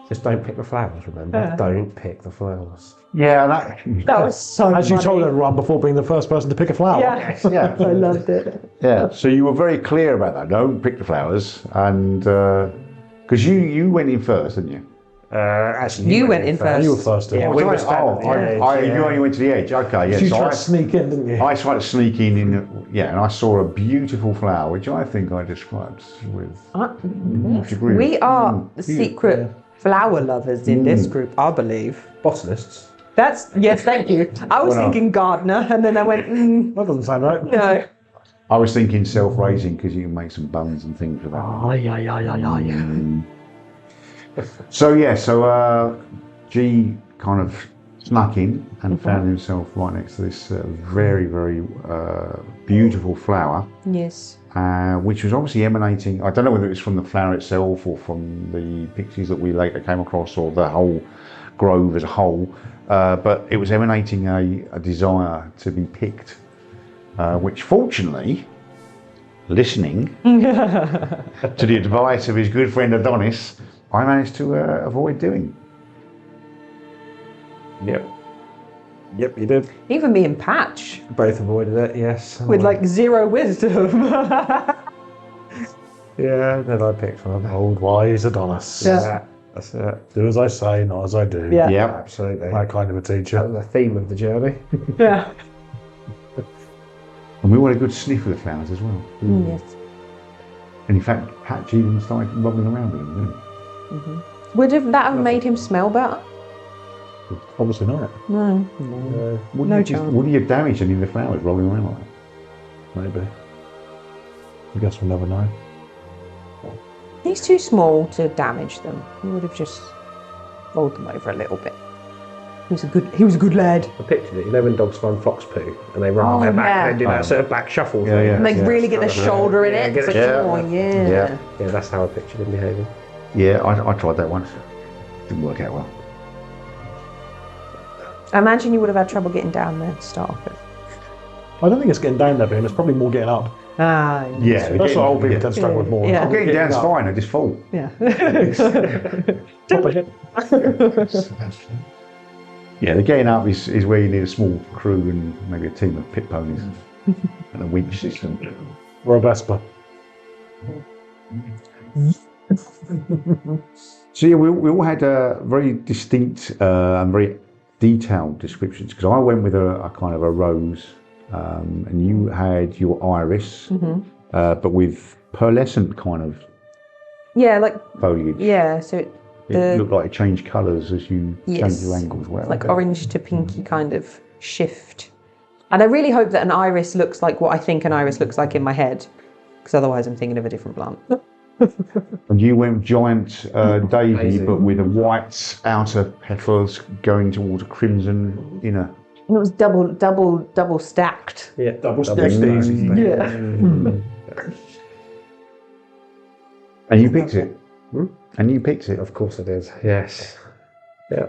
Just don't pick the flowers, remember? Don't pick the flowers. Yeah, That was so As you funny. told everyone before being the first person to pick a flower. Yeah. yeah. I loved it. Yeah, so you were very clear about that. Don't pick the flowers, and because you went in first, didn't you? Actually, You went in first. You were first in. Yeah, Oh, we did were I? standing at the edge, You only went to the edge. Okay, yeah. You So tried to sneak in, didn't you? I tried to sneak in, and I saw a beautiful flower, which I think I described with degree. We are the secret flower lovers in this group, I believe. Botanists. Yes, thank you. I was Well, no. thinking gardener, and then I went, That doesn't sound right. no. I was thinking self-raising because you can make some buns and things with that. So G kind of snuck in and found himself right next to this very, very beautiful flower, Yes. which was obviously emanating. I don't know whether it was from the flower itself or from the pixies that we later came across, or the whole grove as a whole. But it was emanating a desire to be picked, which fortunately, listening to the advice of his good friend Adonis, I managed to avoid doing. Yep, you did. Even me and Patch, Both avoided it, yes. with like 0 wisdom. Yeah, then I picked one. Old wise Adonis. Yeah. That's it. Do as I say, not as I do. Yeah. Yeah. Absolutely. That kind of a That teacher. was the theme of the journey. Yeah. And we all had a good sniff of the flowers as well. Yes. And in fact, Patch even started rubbing around with them, didn't he? Would that have made him smell better? Obviously not. No. Wouldn't chance. would he have damaged any of the flowers rolling around like that? Maybe. I guess we'll never know. He's too small to damage them. He would have just rolled them over a little bit. He was a good lad. I pictured it, you know when dogs find fox poo and they run on Oh, their back yeah. and they do that sort of back shuffle Yeah, thing. yeah. And they really get their shoulder in Yeah, it. get It's it- like, yeah. oh, yeah. Yeah. Yeah, that's how I pictured him behaving. Yeah, I tried that once. Didn't work out well. I imagine you would have had trouble getting down there to start off with. I don't think it's getting down there for him. It's probably more getting up. Ah, Yeah, That's what old people tend to struggle with more. Yeah. I'm getting down's fine, I just fall. yeah. Proper hit. Yeah, the getting up is where you need a small crew and maybe a team of pit ponies and a winch system. Or a Vespa. So yeah, we all had very distinct and very detailed descriptions, because I went with a kind of a rose, and you had your iris, but with pearlescent kind of Yeah, like, foliage. yeah, so It looked like it changed colours as you Yes. changed your angles. Well, like orange to pinky kind of shift. And I really hope that an iris looks like what I think an iris looks like in my head. Because otherwise I'm thinking of a different plant. And you went giant Daisy, Daisy. but with a white outer petals going towards a crimson inner. And it was double stacked. Yeah, Double stacked daisy. Yeah. And you picked it. And you picked it. Of course it is. Yes. Yeah.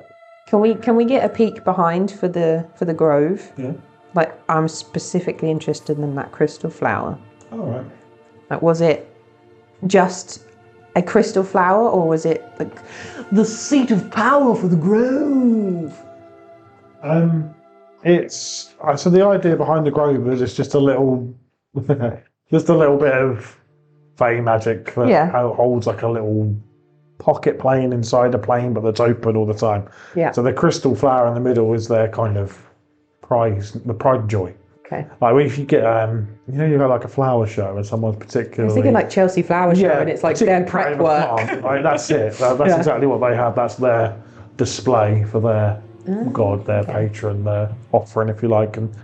Can we get a peek behind for the grove? Yeah. Like, I'm specifically interested in that crystal flower. All right. Like, was it just a crystal flower, or was it like the seat of power for the grove? It's so the idea behind the grove is it's just a little, just a little bit of fey magic that holds like a little pocket plane inside a plane, but that's open all the time. Yeah. So the crystal flower in the middle is their kind of prize, the pride and joy. Okay. Like if you get, you got like a flower show and someone's I particularly. was thinking like Chelsea Flower Show, and it's like their prep work. Right, that's it. That's exactly what they have. That's their display for their god, their patron, their offering, if you like. And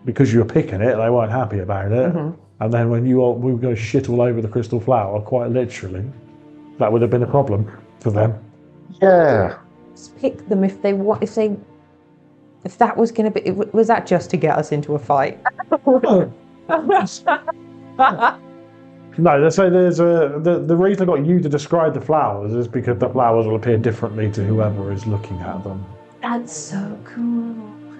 because you were picking it, they weren't happy about it. And then when we were going to shit all over the crystal flower, quite literally, that would have been a problem for them. Yeah. Just pick them if that was going to be. Was that just to get us into a fight? No, they say there's the reason I got you to describe the flowers is because the flowers will appear differently to whoever is looking at them. That's so cool.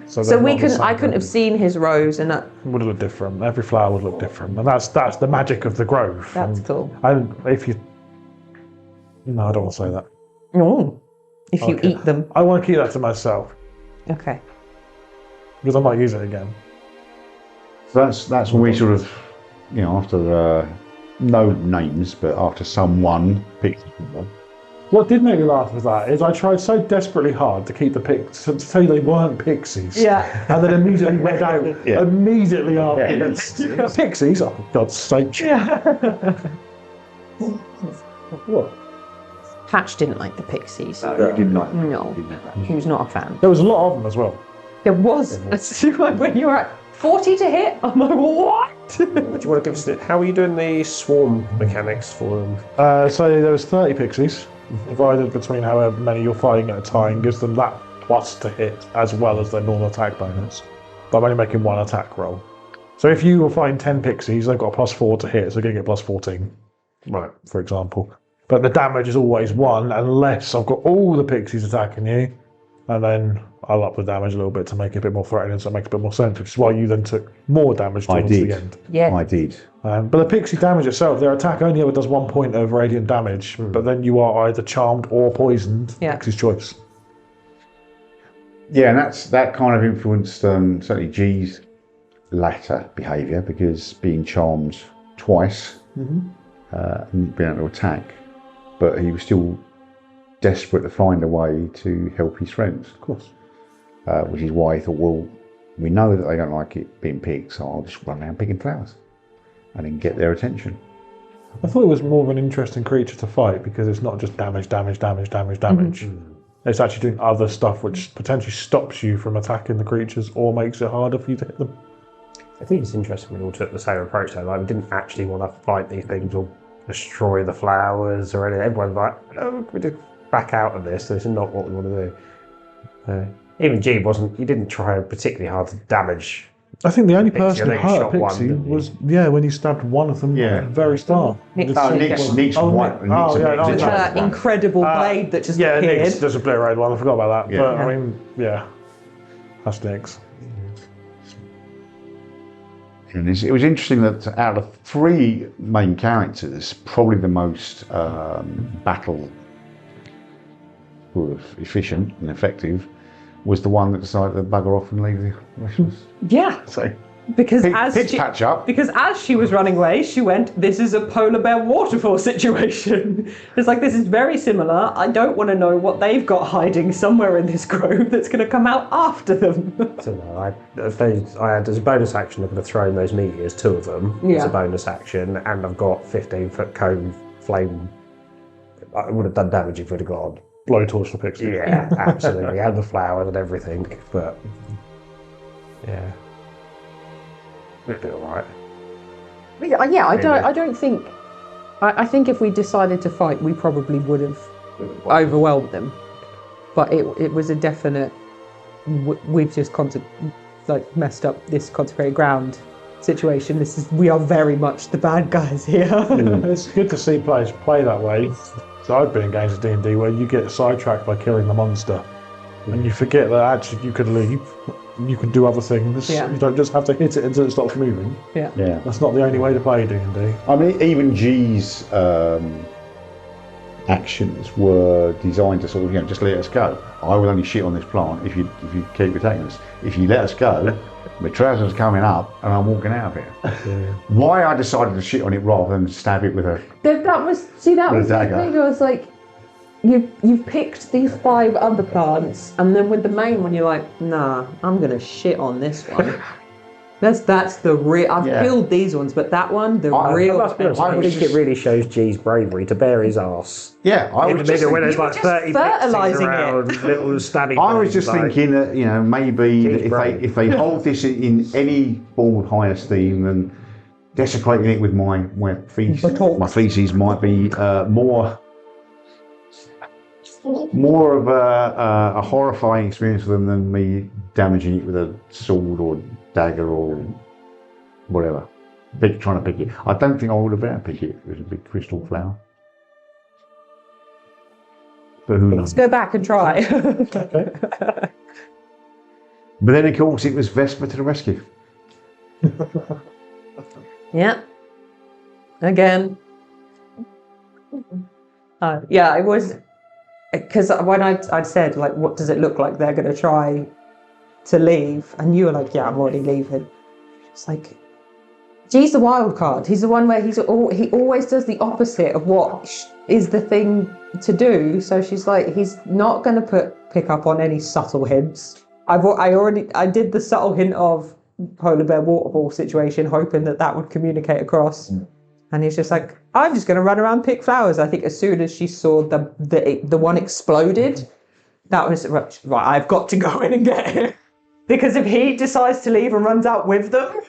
So So I couldn't have seen his rose, and would look different. Every flower would look different, and that's the magic of the grove. that's cool. And if you, no, I don't want to say that. Oh, if you Okay. eat them, I want to keep that to myself okay. because I might use it again. So that's when we sort of, after no names, but after someone picked them. What did make me laugh with that is I tried so desperately hard to keep the to say they weren't pixies. Yeah. And then immediately went out immediately after. Yeah. Pixies? Oh, for God's sake. What? Patch didn't like the pixies. You didn't like them. No, he was not a fan. There was a lot of them as well. There was. When you were at 40 to hit, I'm like, what? Do you want to give us how are you doing the swarm mechanics for them? So there was 30 pixies, divided between however many you're fighting at a time, gives them that plus to hit, as well as their normal attack bonus. But I'm only making one attack roll. So if you were fighting 10 pixies, they've got a +4 to hit, so they're going to get plus 14. Right, for example. But the damage is always 1, unless I've got all the pixies attacking you, and then I'll up the damage a little bit to make it a bit more threatening, so it makes a bit more sense, which is why you then took more damage towards the end. Yeah. I did. But the pixie damage itself, their attack only ever does 1 point of radiant damage, but then you are either charmed or poisoned. Yeah. Pixie's choice. Yeah, and that kind of influenced certainly G's latter behaviour, because being charmed twice and being able to attack, but he was still desperate to find a way to help his friends. Of course. Which is why he thought, well, we know that they don't like it being picked, so I'll just run around picking flowers and then get their attention. I thought it was more of an interesting creature to fight because it's not just damage. It's actually doing other stuff which potentially stops you from attacking the creatures or makes it harder for you to hit them. I think it's interesting we all took the same approach though. Like we didn't actually want to fight these things or destroy the flowers or anything. Everyone's like, oh, we did back out of this. This is not what we want to do. Even G he didn't try particularly hard to damage. I think the only Pixie, person I who think you hurt shot one, Pixie didn't you? was, when you stabbed one of them at the very start. Nick's Nick's Nick. That incredible blade that just appeared. Nick's just a obliterated one. I forgot about that. Yeah. But I mean, that's Nick's. And it was interesting that out of 3 main characters, probably the most battle sort of efficient and effective was the one that decided to bugger off and leave the rest of us. Yeah. So Because pitch patch up. Because as she was running away, she went, this is a polar bear waterfall situation. It's like, this is very similar. I don't want to know what they've got hiding somewhere in this grove that's going to come out after them. So no, I had as a bonus action, I could have thrown those meteors, 2 of them as a bonus action, and I've got 15-foot cone flame. I would have done damage if we'd have gone. Blowtorch for Pixie. Yeah, absolutely. And the flowers and everything, but yeah. It'd be alright. Yeah, I don't think. I think if we decided to fight, we probably would have overwhelmed them. But it was a definite. We've just messed up this consecrated ground situation. We are very much the bad guys here. It's good to see players play that way. So I've been in games of D&D where you get sidetracked by killing the monster, and you forget that actually you could leave. You can do other things. Yeah. You don't just have to hit it until it stops moving. Yeah. That's not the only way to play D&D. I mean, even G's actions were designed to sort of, just let us go. I will only shit on this plant if you keep attacking us. If you let us go, my trousers are coming up and I'm walking out of here. Yeah. Why I decided to shit on it rather than stab it with a That was the dagger. thing. I was like, you've picked these 5 other plants, and then with the main one, you're like, nah, I'm gonna shit on this one. That's the real. I've killed these ones, but that one, real. I think it really shows G's bravery to bare his ass. Yeah, I in was the just middle when thinking, there's like 30 fertilising around, little stabby. I was just thinking that maybe G's that brave. if they hold this in any form of high esteem, then desecrating it with my feces might be more of a horrifying experience for them than me damaging it with a sword or dagger or whatever. Trying to pick it. I don't think I would have been able to pick it if it was a big crystal flower. But who knows? Let's go back and try. Okay. But then, of course, it was Vesper to the rescue. Yeah. Again. It was because when I'd said like, what does it look like they're going to try to leave, and you were like, yeah, I'm already leaving. It's like, G's the wild card. He's the one where he always does the opposite of what is the thing to do. So she's like, he's not going to pick up on any subtle hints. I did the subtle hint of polar bear waterfall situation, hoping that would communicate across. And he's just like, I'm just going to run around and pick flowers. I think as soon as she saw the one exploded, that was right. I've got to go in and get him, because if he decides to leave and runs out with them,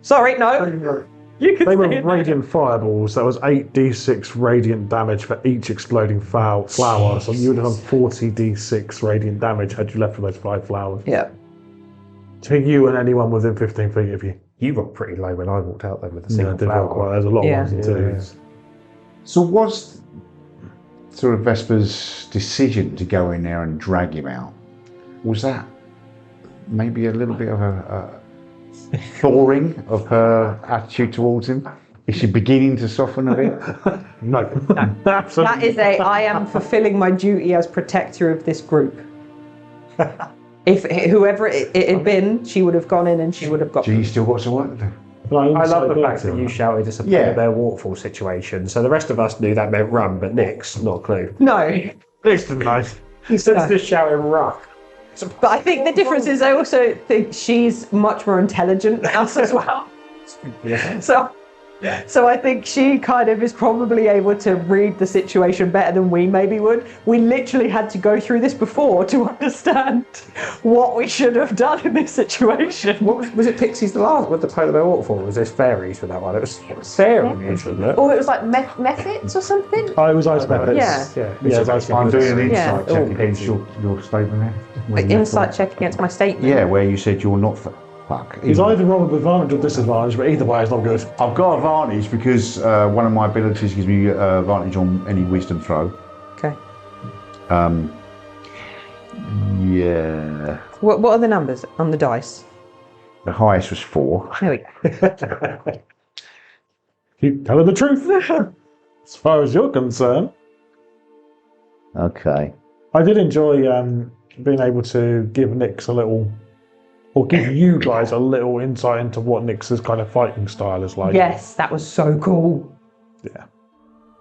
sorry, no. They were radiant fireballs. That was 8d6 radiant damage for each exploding flower. So you would have done 40d6 radiant damage had you left with those 5 flowers. Yeah. To you and anyone within 15 feet of you. You got pretty low when I walked out there with a Yeah, single did roll flower. quite. There's a lot Yeah. of ones and twos. So was sort of Vesper's decision to go in there and drag him out, was that maybe a little bit of a thawing of her attitude towards him? Is she beginning to soften a bit? No. Absolutely. That is I am fulfilling my duty as protector of this group. If whoever it had been, she would have gone in and she would have got. Gee, still got some work to do. I love the fact that you shouted it's a polar bear waterfall situation. So the rest of us knew that meant run, but Nick's not a clue. No. It's didn't nice. Instead of just shouting run. But I think the difference is I also think she's much more intelligent than us as well. Yeah. So I think she kind of is probably able to read the situation better than we maybe would. We literally had to go through this before to understand what we should have done in this situation. What was it Pixies the last with the polar bear waterfall? Was this fairies with that one? It was fairies, wasn't it? Or it was like methods or something? Oh, it was ice methods. Yeah. Yeah, it's ice I'm methods. doing an Yeah. insight check against your statement there. Insight check against my statement. Yeah, where you said you're not fuck. He's either wrong with advantage or disadvantage, but either way, it's not good. I've got advantage because one of my abilities gives me advantage on any wisdom throw. Okay. Yeah. What are the numbers on the dice? The highest was 4. There we go. Keep telling the truth. As far as you're concerned. Okay. I did enjoy being able to give Nix a little, or give you guys a little insight into what Nix's kind of fighting style is like. Yes, that was so cool. Yeah.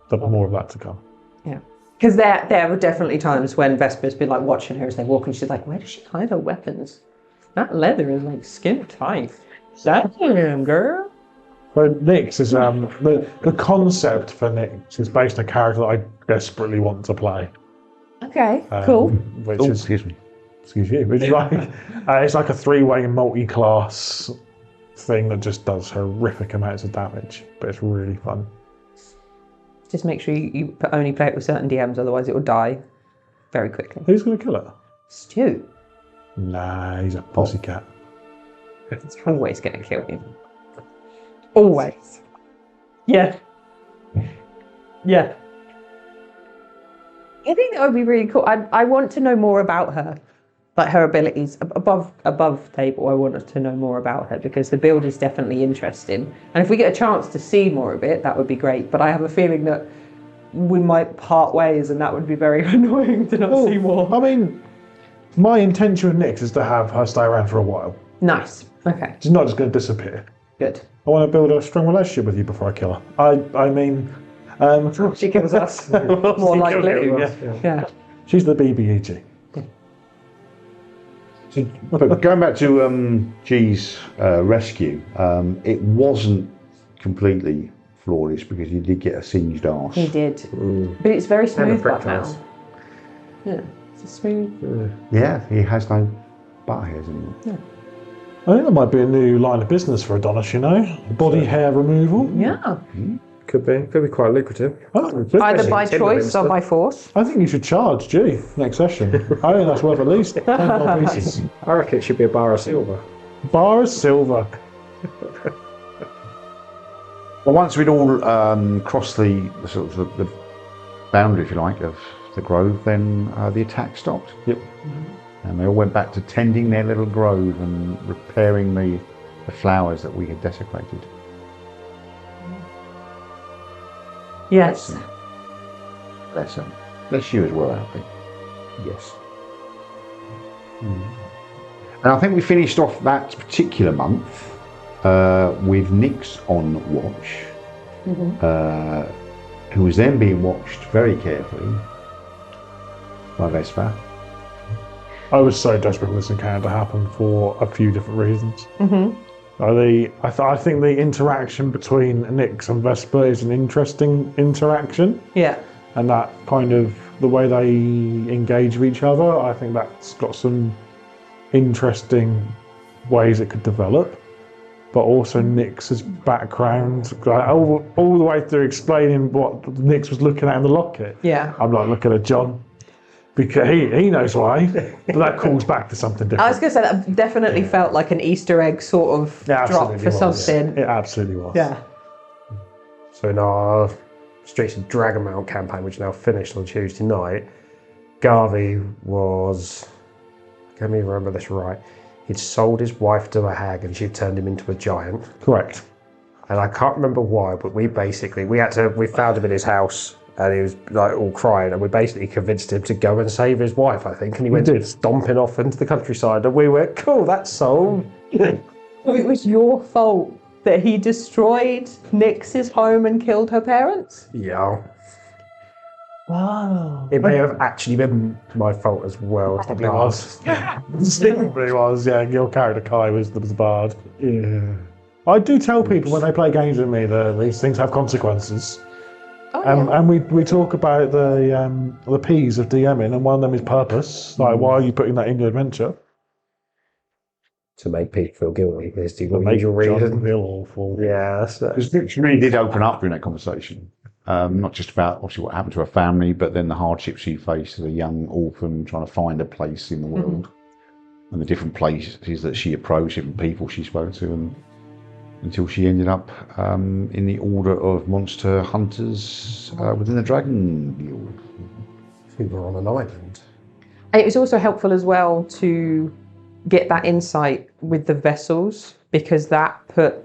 There'll be more of that to come. Yeah. Because there were definitely times when Vesper's been like watching her as they walk and she's like, where does she hide her weapons? That leather is like skin tight. Damn, girl. But Nix is the concept for Nix is based on a character that I desperately want to play. Okay, cool. Which is Excuse me. excuse you, which is like it's like a 3-way multi-class thing that just does horrific amounts of damage, but it's really fun. Just make sure you only play it with certain DMs, otherwise it will die very quickly. Who's going to kill it? Stu. Nah, he's a pussycat. It's always going to kill him. Always. Yeah. Yeah. I think that would be really cool. I want to know more about her, like her abilities above table. I want to know more about her because the build is definitely interesting. And if we get a chance to see more of it, that would be great. But I have a feeling that we might part ways, and that would be very annoying to not see more. I mean, my intention with Nyx is to have her stay around for a while. Nice. Okay. She's not just going to disappear. Good. I want to build a strong relationship with you before I kill her. I mean, She kills us. More likely. Yeah. she's the BBEG. But going back to G's rescue, it wasn't completely flawless because you did get a singed arse. He did. But it's very smooth pricked right now. arse. Yeah. It's a smooth. Yeah, he has no butt hairs anymore. Yeah. I think that might be a new line of business for Adonis, you know? Body hair removal. Yeah. Could be quite lucrative. Either by choice or by force. I think you should charge G next session. I think that's worth at least 10 gold pieces. I reckon it should be a bar of silver. Bar of silver. Well, once we'd all crossed the sort of the boundary, if you like, of the grove, then the attack stopped. Yep. And they all went back to tending their little grove and repairing the flowers that we had desecrated. Yes. Bless them. Bless you as well, Alfie. Yes. And I think we finished off that particular month with Nyx on watch, who was then being watched very carefully by Vespa. I was so desperate for this encounter to happen for a few different reasons. I think the interaction between Nyx and Vespa is an interesting interaction. Yeah. And that kind of, the way they engage with each other, I think that's got some interesting ways it could develop. But also Nyx's background, like, all the way through explaining what Nyx was looking at in the locket. Yeah. I'm like looking at John, because he knows why, but that calls back to something different. I was going to say that definitely felt like an Easter egg sort of drop for something. It absolutely was. Yeah. So in our Streets of Dragonmount campaign, which now finished on Tuesday night, Garvey was, let me remember this right, he'd sold his wife to a hag and she'd turned him into a giant. Correct. And I can't remember why, but we found him in his house and he was like all crying, and we basically convinced him to go and save his wife, I think, and he went stomping off into the countryside, and we went, cool, that's sold. It was your fault that he destroyed Nyx's home and killed her parents? Yeah. Wow. It may have actually been my fault as well. Probably was. Probably was, yeah. Your character Kai was the bard. Yeah. I do tell people when they play games with me that these things have consequences. Oh, yeah. And we talk about the P's of DMing, and one of them is purpose. Like, why are you putting that in your adventure? To make people feel guilty is the Make usual John reason. feel awful. Yeah, that's it. Because Nyx really did open up during that conversation. Not just about obviously what happened to her family, but then the hardships she faced as a young orphan trying to find a place in the world, and the different places that she approached, different people she spoke to, and until she ended up in the order of monster hunters within the Dragon Guild. We were on an island. And it was also helpful as well to get that insight with the vessels, because that put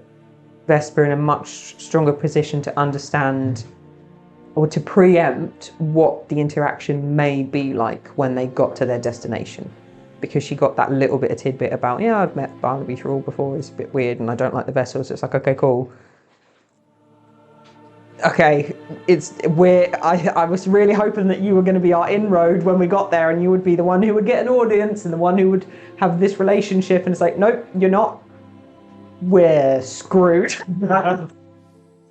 Vesper in a much stronger position to understand or to preempt what the interaction may be like when they got to their destination. Because she got that little bit of tidbit about, yeah, I've met Barnaby Thrall before, it's a bit weird and I don't like the vessels. It's like, okay, cool. Okay, I was really hoping that you were going to be our inroad when we got there, and you would be the one who would get an audience and the one who would have this relationship, and it's like, nope, you're not. We're screwed.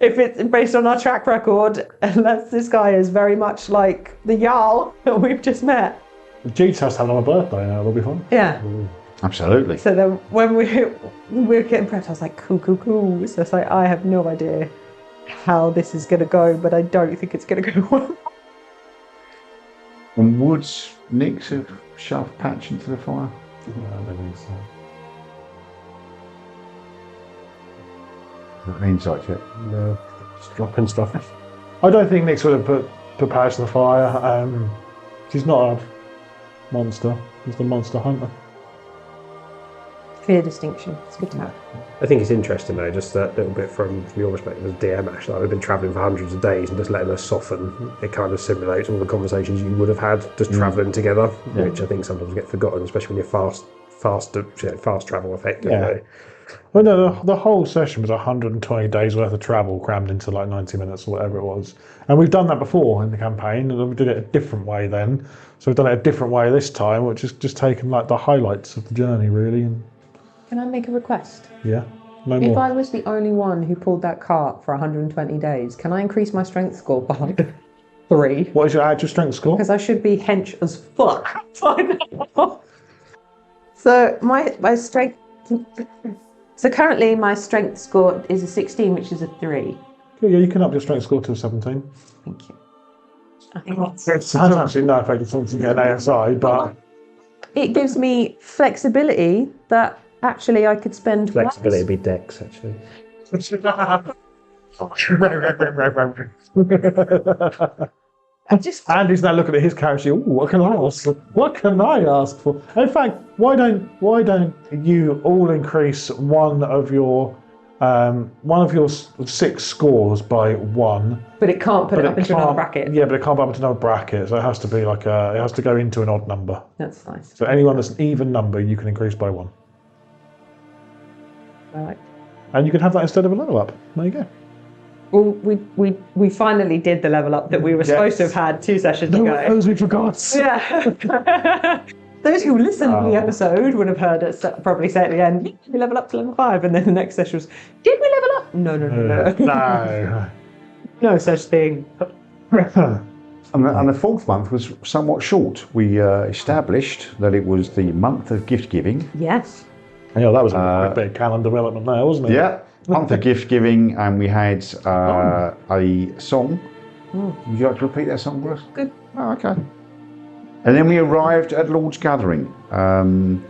If it's based on our track record, unless this guy is very much like the Jarl that we've just met. Jeets has to have on my birthday now, it'll be fun. Yeah. Absolutely. So then when we were getting prepped, I was like, cool. So it's like, I have no idea how this is going to go, but I don't think it's going to go well. And would Nick have shoved Patch into the fire? No, I don't think so. An insight check. No, just dropping stuff. I don't think Nick's would have put Patch in the fire. She's not a monster. She's the monster hunter. Clear distinction. It's good to have. I think it's interesting though, just that little bit from your perspective as DM. Actually, we've been travelling for hundreds of days and just letting us soften. It kind of simulates all the conversations you would have had just travelling together, which I think sometimes get forgotten, especially when you're fast travel effectively. Yeah. Well, no, the whole session was 120 days worth of travel crammed into like 90 minutes or whatever it was. And we've done that before in the campaign, and we did it a different way then. So we've done it a different way this time, which is just taken like the highlights of the journey really. And Can I make a request? yeah, no If more. I was the only one who pulled that cart for 120 days, can I increase my strength score by like 3? What is your actual strength score? Because I should be hench as fuck by now. So my strength. So currently my strength score is a 16, which is a 3. Yeah, you can up your strength score to 17. Thank you. I think that's. It has actually no effect on something at an ASI, but It gives me flexibility that actually I could spend. Flexibility would be dex actually. Andy's now looking at his character. Ooh, what can I ask? What can I ask for? In fact, why don't you all increase one of your 6 scores by 1? But it can't put But it up into another bracket. Yeah, but it can't go up into another bracket, so it has to be like it has to go into an odd number. That's nice. So anyone that's an even number, you can increase by 1, Right. and you can have that instead of a level up. There you go. Well, we finally did the level up that we were supposed to have had 2 sessions ago. Those we forgot. Yeah. Those who listened to the episode would have heard us probably say at the end, "Yeah, we level up to level 5," and then the next session was, "Did we level up?" No. No. No such thing. And the 4th month was somewhat short. We established that it was the month of gift giving. Yes. Yeah, that was a bit of canon development there, wasn't it? Yeah, month of gift giving, and we had a song. Would you like to repeat that song for us? Good. Oh, okay. And then we arrived at Lord's Gathering, and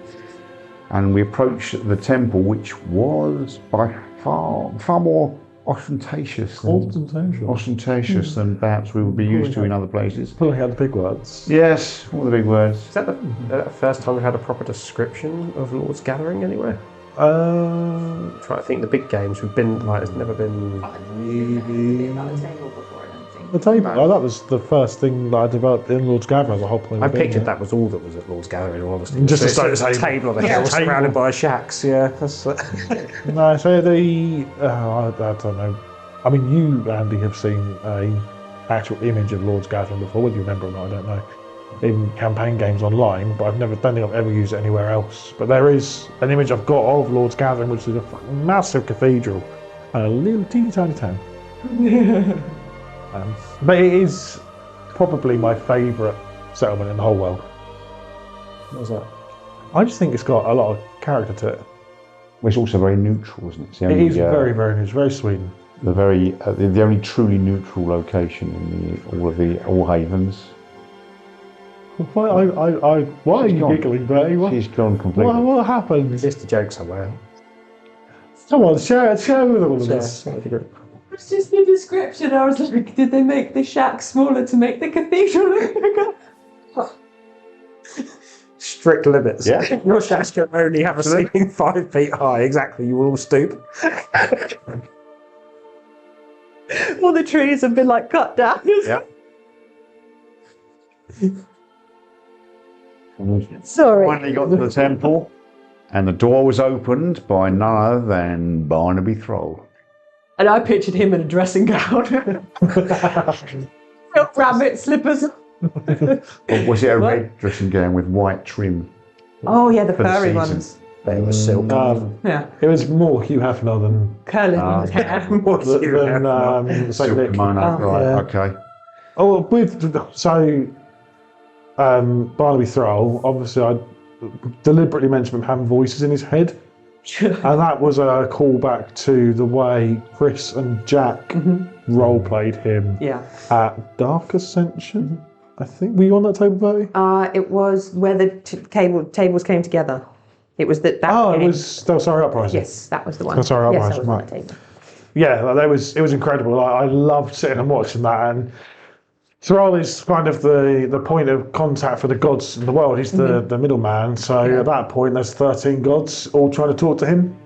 we approached the temple, which was by far more ostentatious than perhaps we would be used to in other places. Pulling out the big words. Yes, all the big words. Is that the first time we had a proper description of Lord's Gathering anywhere? Uh, Try to think the big games we've been like. It's never been. the table. Oh, that was the first thing that I developed in Lord's Gathering as a whole point. I of being pictured it. that was all that was at Lord's Gathering. In all honesty, Just So a it's table. table on the Yeah, hill, table. surrounded by shacks. Yeah, that's. No, so I don't know. I mean, you, Andy, have seen a actual image of Lord's Gathering before. Whether you remember or not, I don't know. In campaign games online, but don't think I've ever used it anywhere else. But there is an image I've got of Lord's Gathering, which is a fucking massive cathedral and a little teeny tiny town. But it is probably my favourite settlement in the whole world. What was that? I just think it's got a lot of character to it. Well, it's also very neutral, isn't it? It's the It only, is very, very news, very Sweden. the only truly neutral location in all havens. Why are you giggling, Bertie? She's gone completely. What happened? Just a joke somewhere. Come on, share with all of this. It's just the description. I was like, did they make the shack smaller to make the cathedral look bigger? Strict limits. Yeah. Your shacks can only have a ceiling 5 feet high. Exactly. You will all stoop. All the trees have been like cut down. Yeah. Sorry. Finally got to the temple, and the door was opened by none other than Barnaby Thrall. And I pictured him in a dressing gown. Rabbit slippers. Or was it a red dressing gown with white trim? Oh yeah, the For the furry season. ones. But it was silk. Yeah. It was more Hugh Hefner than Curling hair. What's you have? Saint Silk Nick. kimono, right? yeah. Okay. Oh, Barnaby Thrall. Obviously, deliberately mentioned him having voices in his head. And that was a callback to the way Chris and Jack role-played him at Dark Ascension. I think. Were you on that table, Bertie? It was where the tables came together. It was that. It was Sorry Uprising. Yes, that was the one. Sorry Yes, I Uprising. was on Right. that table. Yeah, it was incredible. I loved sitting and watching that. And Thrall is kind of the point of contact for the gods in the world. He's the middleman. So at that point, there's 13 gods all trying to talk to him.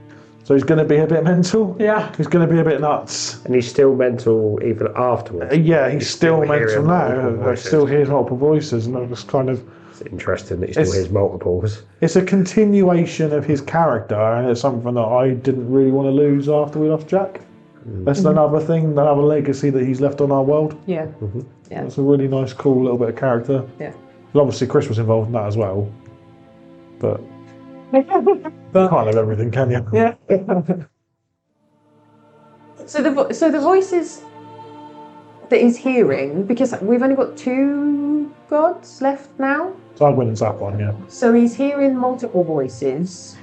So he's going to be a bit mental. Yeah. He's going to be a bit nuts. And he's still mental even afterwards. Yeah, he's still mental hearing multiple now. I voices. still hears multiple voices, and I just kind of. It's interesting that he still hears multiples. It's a continuation of his character, and it's something that I didn't really want to lose after we lost Jack. That's another thing, another legacy that he's left on our world. Yeah. Yeah. It's a really nice, cool little bit of character. Yeah. And obviously, Chris was involved in that as well. But you can't have everything, can you? Yeah. So the voices that he's hearing, because we've only got 2 gods left now. Darwin and Zapon, yeah. So he's hearing multiple voices.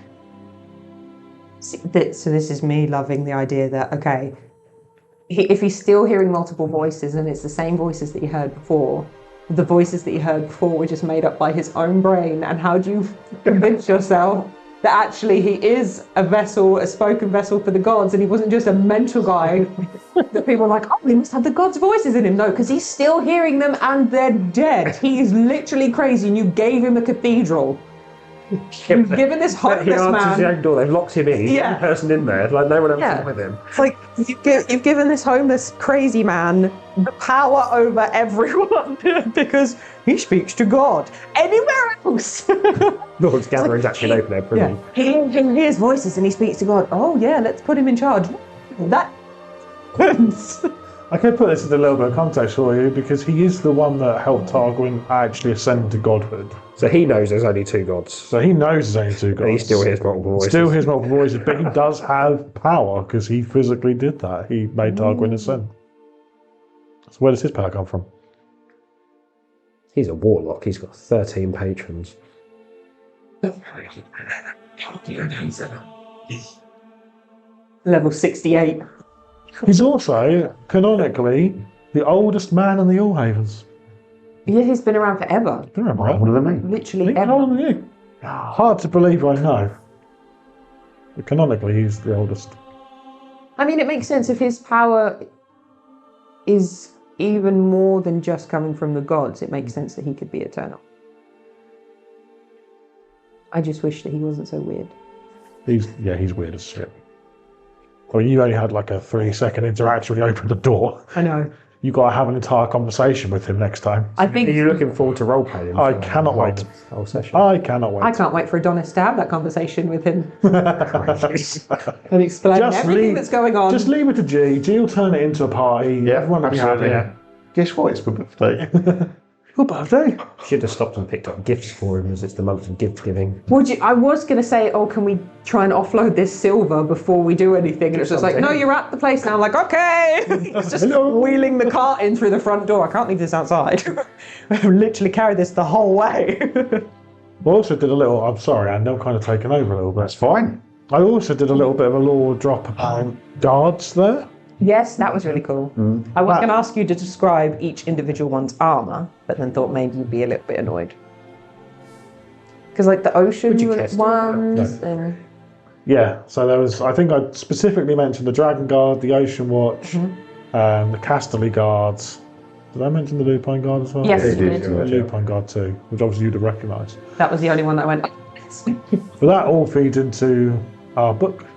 So this is me loving the idea that, okay, if he's still hearing multiple voices and it's the same voices that he heard before, the voices that he heard before were just made up by his own brain, and how do you convince yourself that actually he is a spoken vessel for the gods, and he wasn't just a mental guy that people are like, oh, he must have the gods' voices in him. No, because he's still hearing them and they're dead. He's literally crazy, and you gave him a cathedral. You've given this homeless He answers man. the own door. They've locked him in. He's the only person in there. Like no one else is with him. It's like you've given this homeless crazy man the power over everyone because he speaks to God. Anywhere else, Lord's Gathering's actually an open air prison. he hears voices and he speaks to God. Oh yeah, let's put him in charge. That happens. I could put this in a little bit of context for you, because he is the one that helped Targuin actually ascend to godhood. So he knows there's only 2 gods. So he knows there's only 2 gods. And he still hears multiple voices. Still hears multiple voices, but he does have power because he physically did that. He made Targuin ascend. So where does his power come from? He's a warlock. He's got 13 patrons. Level 68. He's also, canonically, the oldest man in the Allhavens. Yeah, he's been around forever. Do you remember that? Older than me. Literally He's ever. older than you. Hard to believe, I know. But canonically, he's the oldest. I mean, it makes sense if his power is even more than just coming from the gods. It makes sense that he could be eternal. I just wish that he wasn't so weird. He's weird as shit. I mean, you only had like a 3-second interaction when you opened the door. I know. You got to have an entire conversation with him next time. I think Are you looking forward to role-playing him? I for cannot the whole- wait. Whole session? I cannot wait. I can't wait for Adonis to have that conversation with him and explain Just everything leave- that's going on. Just leave it to G. G will turn it into a party. Everyone will be happy. absolutely. Guess what? It's my birthday. Your birthday? Should have stopped and picked up gifts for him, as it's the month of gift giving. I was going to say, oh, can we try and offload this silver before we do anything? And it's just like, no, you're at the place now. I'm like, okay. It's just wheeling the cart in through the front door. I can't leave this outside. I've literally carried this the whole way. I also did a little, I'm sorry, Andy, I'm kind of taking over a little bit. That's fine. I also did a little bit of a lore drop about guards there. Yes, that was really cool. I was going to ask you to describe each individual one's armour, but then thought maybe you'd be a little bit annoyed. Because like the ocean you test it? ones and... Yeah, so there was, I think I specifically mentioned the Dragon Guard, the Ocean Watch, the Casterly Guards. Did I mention the Lupine Guard as well? Yes, you you did, did. yeah. The Lupine Guard too, which obviously you'd have recognised. That was the only one that I went, But that all feeds into our book.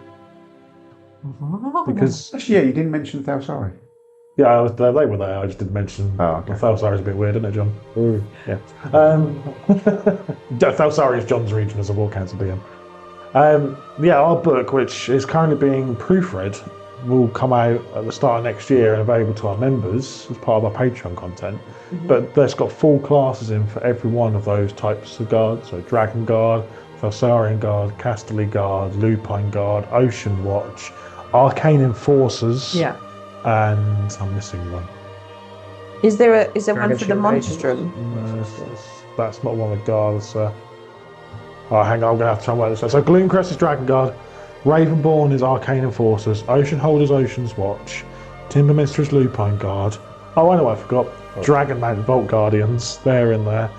Because, Actually, yeah, you didn't mention Thalsari. yeah, I was there, they were there, I just didn't mention. Oh, okay. Thalsari is a bit weird, isn't it, John? Yeah. Thalsari is John's region as a War Council DM. Yeah, our book, which is currently being proofread, will come out at the start of next year and available to our members as part of our Patreon content. But there's got full classes in for every one of those types of guards. So Dragon Guard, Thalsarian Guard, Casterly Guard, Lupine Guard, Ocean Watch, Arcane Enforcers, yeah. and I'm missing one. Is there one for the Dragon Shield Monstrum? No, that's not one of the guards. Oh, hang on, I'm going to have to try and work this out. So Gloomcrest is Dragon Guard, Ravenborn is Arcane Enforcers, Ocean Hold is Ocean's Watch, Timberminster is Lupine Guard. Oh, I know what I forgot. Dragon Mounted Vault Guardians, they're in there.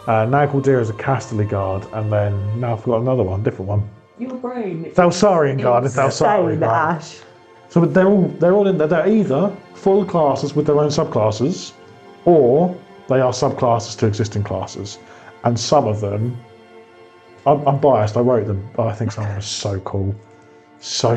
Nagldir is a Casterly Guard, and then now I've forgot another one, different one. Your brain. Thelsarian Guard is Thelsarian Guard. Ash. So they're all in there. They're either full classes with their own subclasses, or they are subclasses to existing classes. And some of them, I'm biased. I wrote them, but I think some of them are so cool. So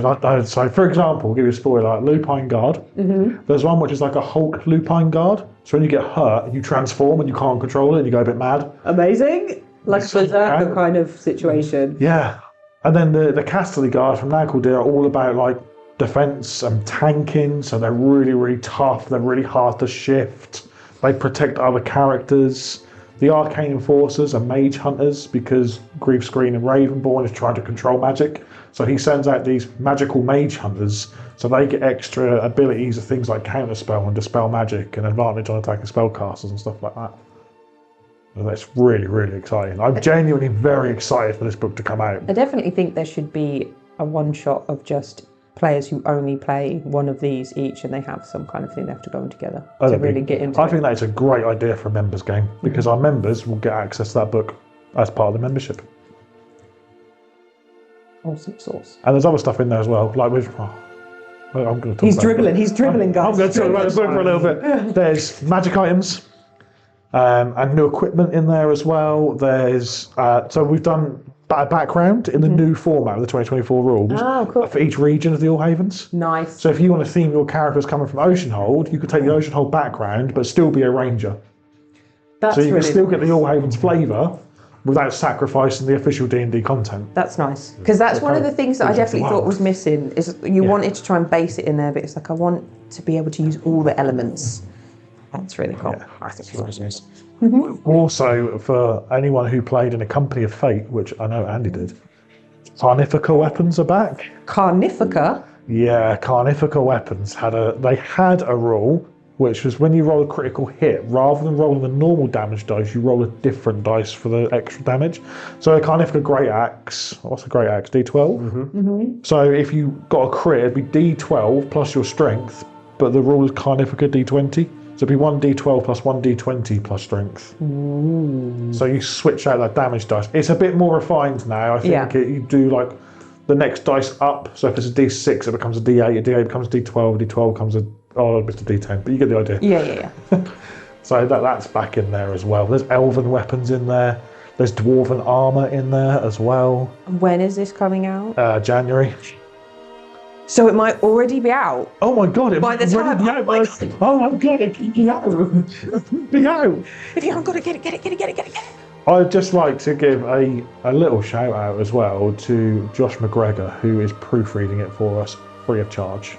for example, I'll give you a spoiler. Like Lupine Guard. Mm-hmm. There's one which is like a Hulk Lupine Guard. So when you get hurt, you transform and you can't control it, and you go a bit mad. Amazing. Like a berserker kind of situation. Yeah. And then the Casterly Guard from Nagldir are all about like defense and tanking, so they're really, really tough. They're really hard to shift. They protect other characters. The Arcane Enforcers are mage hunters because Griefscreen and Ravenborn is trying to control magic. So he sends out these magical mage hunters, so they get extra abilities of things like counterspell and dispel magic and advantage on attacking spellcasters and stuff like that. And that's really, really exciting. I'm genuinely very excited for this book to come out. I definitely think there should be a one-shot of just players who only play one of these each, and they have some kind of thing they have to go in together to really get into I it. think that is a great idea for a members game, because our members will get access to that book as part of the membership. Awesome sauce. And there's other stuff in there as well, like with... I'm going to talk He's about dribbling, guys. I'm going to talk about the book for a little bit. There's magic items and new equipment in there as well. There's so we've done a background in the new format of the 2024 rules cool. for each region of the All Havens. Nice. So if you want to theme your characters coming from Oceanhold, you could take the Oceanhold background but still be a ranger. That's so you really can still nice. get the All Havens flavour without sacrificing the official D&D content. That's nice, because that's one of the things that I definitely thought was missing. Is you wanted to try and base it in there, but it's like I want to be able to use all the elements. That's really cool. Yeah. I think it's nice. Also, for anyone who played in a Company of Fate, which I know Andy did, Carnifica weapons are back. Carnifica. Yeah, Carnifica weapons had a rule which was when you roll a critical hit, rather than rolling the normal damage dice, you roll a different dice for the extra damage. So a Carnifica Great Axe, what's a Great Axe? D12? Mm-hmm. So if you got a crit, it'd be D12 plus your strength, but the rule is Carnifica D20. So it'd be 1d12 plus 1d20 plus strength. Ooh. So you switch out that damage dice. It's a bit more refined now. I think you do like the next dice up. So if it's a d6, it becomes a d8. A d8 becomes a d12. A d12 becomes a d10. But you get the idea. Yeah. So that's back in there as well. There's elven weapons in there. There's dwarven armor in there as well. When is this coming out? January. So it might already be out. Oh my god! By the time. Oh my god! Be out! If you haven't got it, get it. I'd just like to give a little shout out as well to Josh McGregor, who is proofreading it for us free of charge.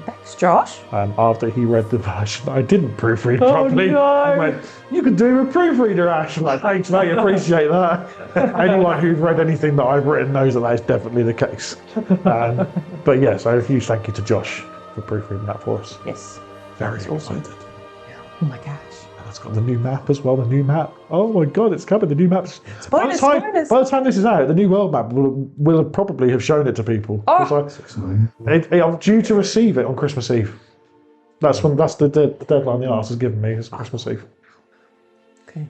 Thanks, Josh. After he read the version I didn't proofread properly. No. He went, "You can do a proofreader, Ash." I'm like, thanks mate, appreciate that. Anyone who's read anything that I've written knows that is definitely the case. But yeah, so a huge thank you to Josh for proofreading that for us. Yes. Very excited. Awesome. Oh my gosh. And it's got the new map as well, the new map. Oh my god, it's coming, the new map's... Spoilers. By the time this is out, the new world map will probably have shown it to people. I'm due to receive it on Christmas Eve. That's the deadline the artist has given me, is Christmas Eve. Okay.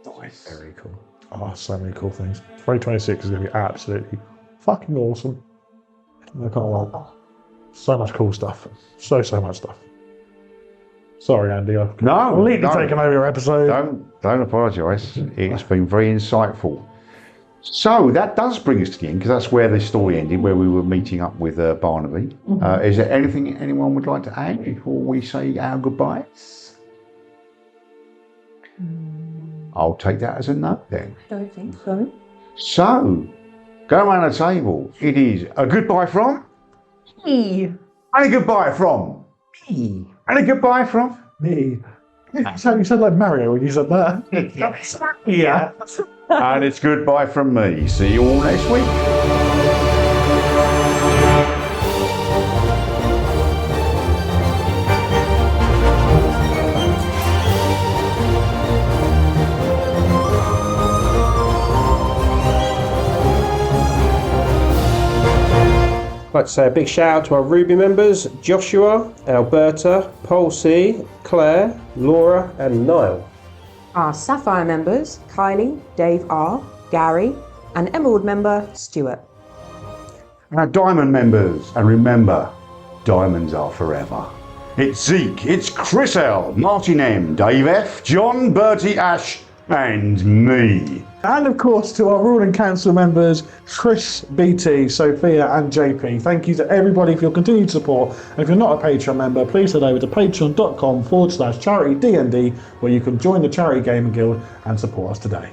Nice. Very cool. Oh, so many cool things. 2026 is going to be absolutely fucking awesome. I can't wait. So much cool stuff. So much stuff. Sorry, Andy. I've completely taken over your episode. Don't apologise. It's been very insightful. So that does bring us to the end, because that's where the story ended, where we were meeting up with Barnaby. Mm-hmm. Is there anything anyone would like to add before we say our goodbyes? I'll take that as a no then. I don't think so. So, go around the table. It is a goodbye from Me. and a goodbye from Me. and a goodbye from Me. So you said like Mario when you said that. yeah. And it's goodbye from me. See you all next week. like to say a big shout out to our Ruby members, Joshua, Alberta, Paul C, Claire, Laura and Niall. Our Sapphire members, Kylie, Dave R, Gary, and Emerald member, Stuart. Our Diamond members, and remember, diamonds are forever. It's Zeke, it's Chris L, Martin M, Dave F, John, Bertie, Ash, and me. And of course to our ruling council members, Chris, BT, Sophia and JP. Thank you to everybody for your continued support. And if you're not a Patreon member, please head over to patreon.com/charitydnd where you can join the Charity Gaming Guild and support us today.